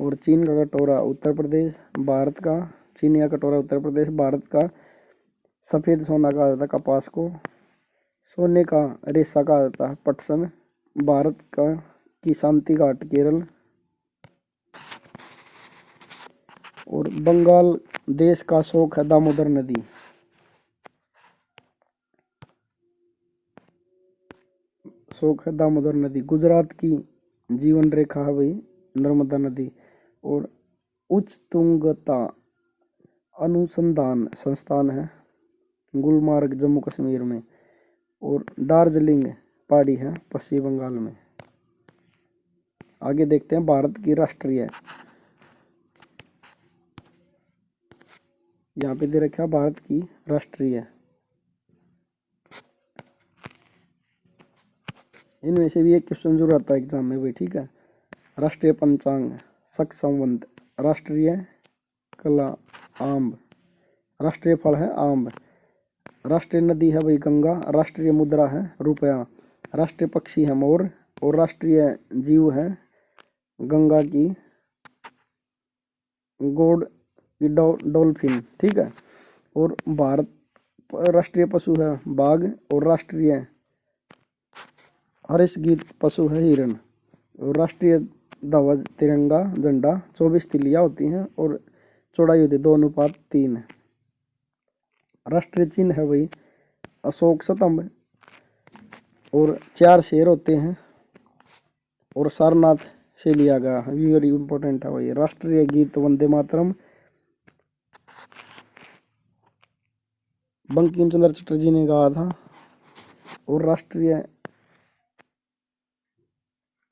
और चीन का कटोरा उत्तर प्रदेश। भारत का चीनिया कटोरा उत्तर प्रदेश। भारत का सफ़ेद सोना कहा जाता है कपास को। सोने का रेशा कहा जाता है पटसन। भारत का की शांति घाट केरल। और बंगाल देश का शोक है दामोदर नदी। शोक है दामोदर नदी। गुजरात की जीवन रेखा है भाई नर्मदा नदी। और उच्च तुंगता अनुसंधान संस्थान है गुलमार्ग जम्मू कश्मीर में। और दार्जिलिंग पहाड़ी है पश्चिम बंगाल में। आगे देखते हैं भारत की राष्ट्रीय, यहाँ पे दे रखा है भारत की राष्ट्रीय। इनमें से भी एक क्वेश्चन जरूर आता है एग्जाम में भाई, ठीक है। राष्ट्रीय पंचांग शक संवत। राष्ट्रीय कला आम्ब। राष्ट्रीय फल है आम्ब। राष्ट्रीय नदी है भाई गंगा। राष्ट्रीय मुद्रा है रुपया। राष्ट्रीय पक्षी है मोर। और राष्ट्रीय जीव है गंगा की गोड की डॉल्फिन, ठीक है। और भारत राष्ट्रीय पशु है बाघ। और राष्ट्रीय हर्ष गीत पशु है हिरण। और राष्ट्रीय ध्वज तिरंगा झंडा। 24 तिलियां होती हैं और चौड़ाई होती है 2:3। राष्ट्रीय चिन्ह है भाई अशोक स्तंभ। और 4 शेर होते हैं। और सारनाथ से लिया गया है, वेरी इंपॉर्टेंट है भाई। राष्ट्रीय गीत वंदे मातरम बंकिम चंद्र चटर्जी ने गाया था। और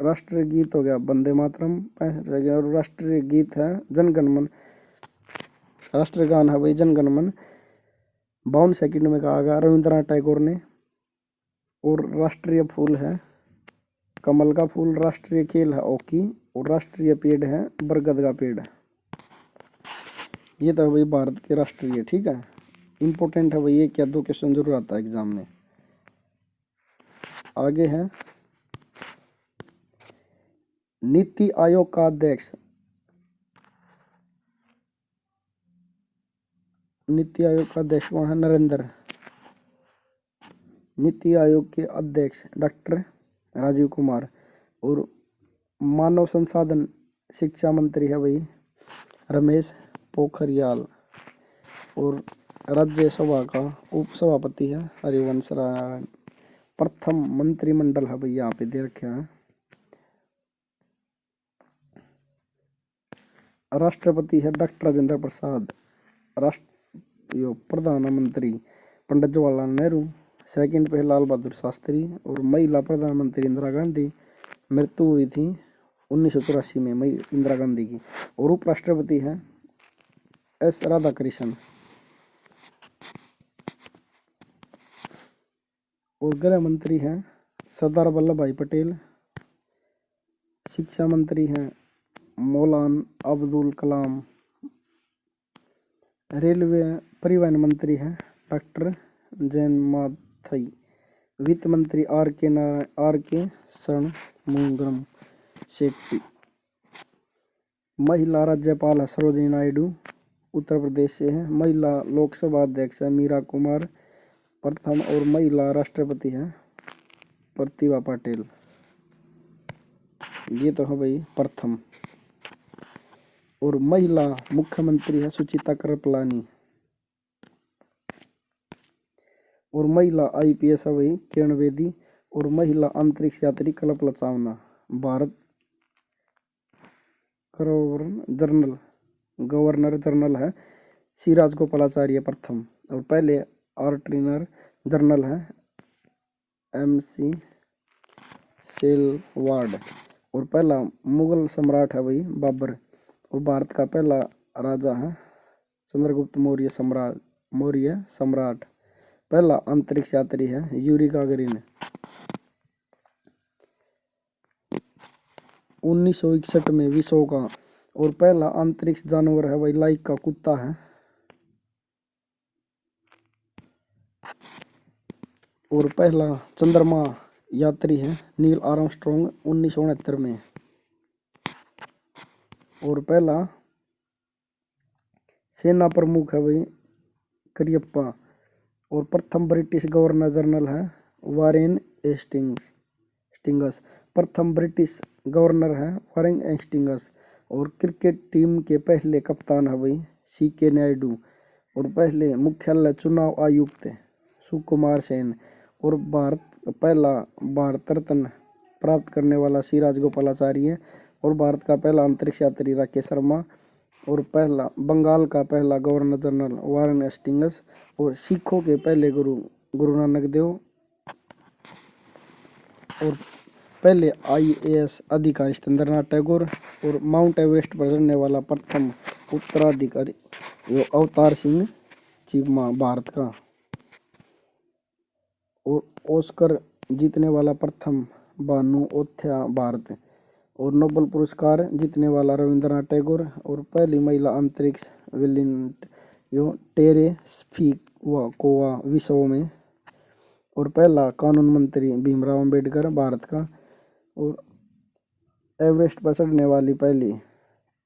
राष्ट्रीय गीत हो गया वंदे मातरम। और राष्ट्रीय गीत है जनगण मन। राष्ट्रीय गान है भाई जनगण मन 52 सेकंड में कहा गया रविंद्रनाथ टैगोर ने। और राष्ट्रीय फूल है कमल का फूल। राष्ट्रीय खेल है हॉकी। और राष्ट्रीय पेड़ है बरगद का पेड़। ये तो भाई भारत के राष्ट्रीय, ठीक है। इंपॉर्टेंट है भाई, ये क्या 2 क्वेश्चन जरूर आता है एग्जाम में। आगे है नीति आयोग का अध्यक्ष। नीति आयोग का अध्यक्ष कौन है? नरेंद्र। नीति आयोग के अध्यक्ष डॉक्टर राजीव कुमार। और मानव संसाधन शिक्षा मंत्री है भाई रमेश पोखरियाल। और राज्यसभा का उपसभापति है हरिवंश नारायण। प्रथम मंत्रिमंडल है भाई यहाँ पे दे रखे हैं। राष्ट्रपति है डॉक्टर राजेंद्र प्रसाद। प्रधानमंत्री पंडित जवाहरलाल नेहरू। सेकंड पे लाल बहादुर शास्त्री। और महिला प्रधानमंत्री इंदिरा गांधी, मृत्यु हुई थी 1984 में इंदिरा गांधी की। और उपराष्ट्रपति हैं एस राधाकृष्णन। और गृह मंत्री हैं सरदार वल्लभ भाई पटेल। शिक्षा मंत्री हैं मौलाना अब्दुल कलाम। रेलवे परिवहन मंत्री हैं डॉक्टर जैन माथई। वित्त मंत्री आर के षणमुगम शेट्टी। महिला राज्यपाल है सरोजिनी नायडू, उत्तर प्रदेश से है। महिला लोकसभा अध्यक्ष है मीरा कुमार प्रथम। और महिला राष्ट्रपति है प्रतिभा पाटिल। ये तो है भाई प्रथम। और महिला मुख्यमंत्री है सुचिता कृपलानी। और महिला IPS है भाई किरण बेदी। और महिला अंतरिक्ष यात्री कल्पना चावला। भारत गवर्नर जनरल है सी राजगोपालाचार्य प्रथम। और पहले ऑर्डिनर जनरल है MC सेलवार्ड। और पहला मुगल सम्राट है भाई बाबर। और भारत का पहला राजा है चंद्रगुप्त मौर्य सम्राट। पहला अंतरिक्ष यात्री है यूरी गागरिन। 1961 में विश्व का। और पहला अंतरिक्ष जानवर है भाई लाइक का कुत्ता है। और पहला चंद्रमा यात्री है नील आर्मस्ट्रॉन्ग 1969 में। और पहला सेना प्रमुख है भाई करियप्पा। और प्रथम ब्रिटिश गवर्नर जनरल है वारेन हेस्टिंग्स। प्रथम ब्रिटिश गवर्नर है वारेन हेस्टिंग्स। और क्रिकेट टीम के पहले कप्तान है भाई CK नायडू। और पहले मुख्यालय चुनाव आयुक्त सुकुमार सेन। और पहला भारत रत्न प्राप्त करने वाला सी राजगोपालाचार्य। और भारत का पहला अंतरिक्ष यात्री राकेश शर्मा। और पहला बंगाल का पहला गवर्नर जनरल वारेन हेस्टिंग्स। और सिखों के पहले गुरु नानक देव। और पहले IAS अधिकारी सत्येंद्रनाथ टैगोर। और माउंट एवरेस्ट पर चढ़ने वाला प्रथम उत्तराधिकारी अवतार सिंह चीमा भारत का। और ऑस्कर जीतने वाला प्रथम भानु ओथ्या भारत। और नोबेल पुरस्कार जीतने वाला रविंद्रनाथ टैगोर। और पहली महिला अंतरिक्ष टेरेस्फिकोवा विश्व में। और पहला कानून मंत्री भीमराव अंबेडकर भारत का। और एवरेस्ट पर चढ़ने वाली पहली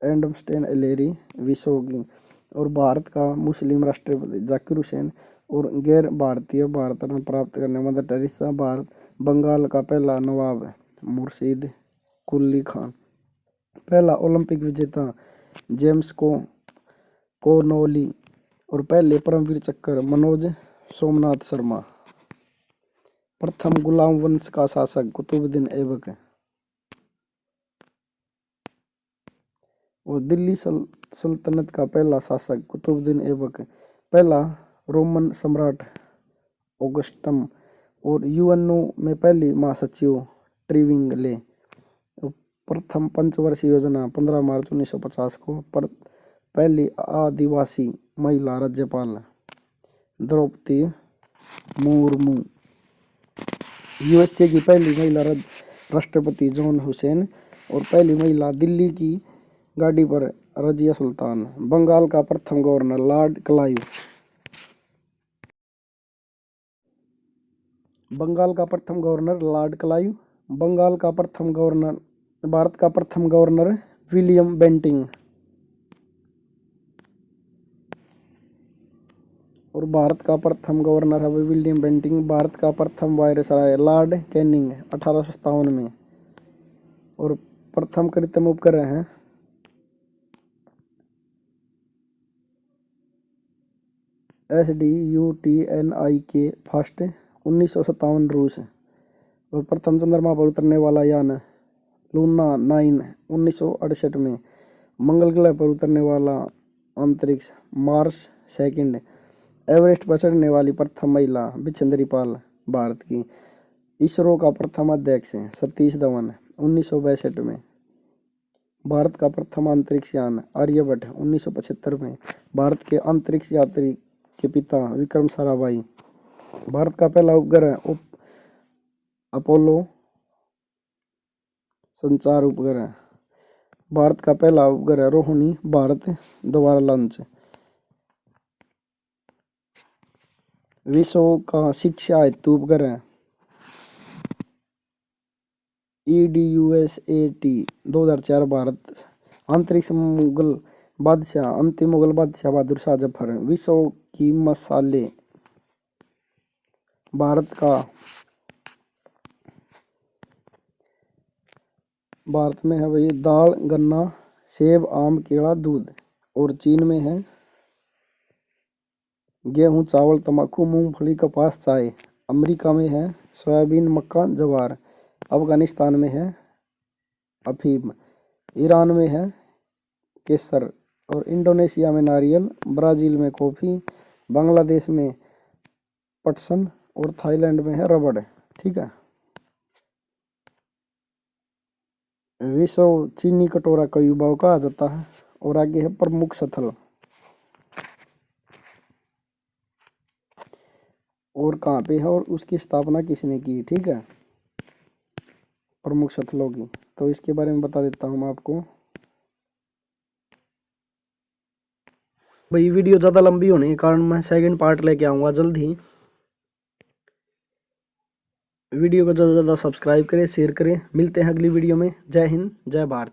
एडमस्टेन एलेरी विश्व की। और भारत का मुस्लिम राष्ट्रपति जाकिर हुसैन। और गैर भारतीय भारत रत्न प्राप्त करने मदर टेरेसा भारत। बंगाल का पहला नवाब मुर्शीद कुली खान। पहला ओलंपिक विजेता जेम्स कोनोली। और पहले परमवीर चक्र मनोज सोमनाथ शर्मा। प्रथम गुलाम वंश का शासक कुतुबुद्दीन ऐबक। और दिल्ली सल्तनत का पहला शासक कुतुबुद्दीन ऐबक। पहला रोमन सम्राट ऑगस्टम। और UNO में पहली महासचिव ट्रिविंगले। प्रथम पंचवर्षीय योजना 15 मार्च 1950 को। पहली आदिवासी महिला राज्यपाल द्रौपदी मुर्मू। USA की पहली महिला राष्ट्रपति जॉन हुसैन। और पहली महिला दिल्ली की गाड़ी पर रजिया सुल्तान। बंगाल का प्रथम गवर्नर लॉर्ड क्लाइव। बंगाल का प्रथम गवर्नर लॉर्ड क्लाइव। बंगाल का प्रथम गवर्नर भारत का प्रथम गवर्नर विलियम बेंटिंग। और भारत का प्रथम गवर्नर है विलियम बेंटिंग। भारत का प्रथम वायसराय लॉर्ड कैनिंग 1857 में। और प्रथम कृत्रिम उपग्रह है SDUTNIK फर्स्ट 1957 रूस। और प्रथम चंद्रमा पर उतरने वाला यान लूना 9 1968 में। मंगल ग्रह पर उतरने वाला अंतरिक्ष मार्स सेकंड। एवरेस्ट पर चढ़ने वाली प्रथम महिला बिछेंद्री पाल भारत की। इसरो का प्रथम अध्यक्ष है सतीश धवन 1962 में। भारत का प्रथम अंतरिक्ष यान आर्यभट्ट 1975 में। भारत के अंतरिक्ष यात्री के पिता विक्रम साराभाई। भारत का पहला उपग्रह अपोलो संचार उपग्रह। भारत का पहला उपग्रह रोहिणी भारत द्वारा लॉन्च। विश्व का शिक्षा हेतु उपग्रह EDUSAT 2004 भारत। अंतरिक्ष मुगल बादशाह अंतिम मुगल बादशाह बहादुर शाह जफर। विश्व की मसाले भारत में है भाई दाल गन्ना सेब आम केला दूध। और चीन में है गेहूं चावल तंबाकू मूंगफली कपास चाय। अमेरिका में है सोयाबीन मक्का ज्वार। अफगानिस्तान में है अफीम। ईरान में है केसर। और इंडोनेशिया में नारियल। ब्राज़ील में कॉफ़ी। बांग्लादेश में पटसन। और थाईलैंड में है रबड़। ठीक है। विश्व चीनी कटोरा का युवा कहा जाता है। और आगे है प्रमुख स्थल और कहाँ पे है और उसकी स्थापना किसने की। ठीक है, प्रमुख स्थलों की। तो इसके बारे में बता देता हूँ मैं आपको। भाई वीडियो ज़्यादा लंबी होने के कारण मैं सेकंड पार्ट लेके आऊँगा जल्द ही। वीडियो को ज़्यादा से ज़्यादा सब्सक्राइब करें शेयर करें। मिलते हैं अगली वीडियो में। जय हिंद जय भारत।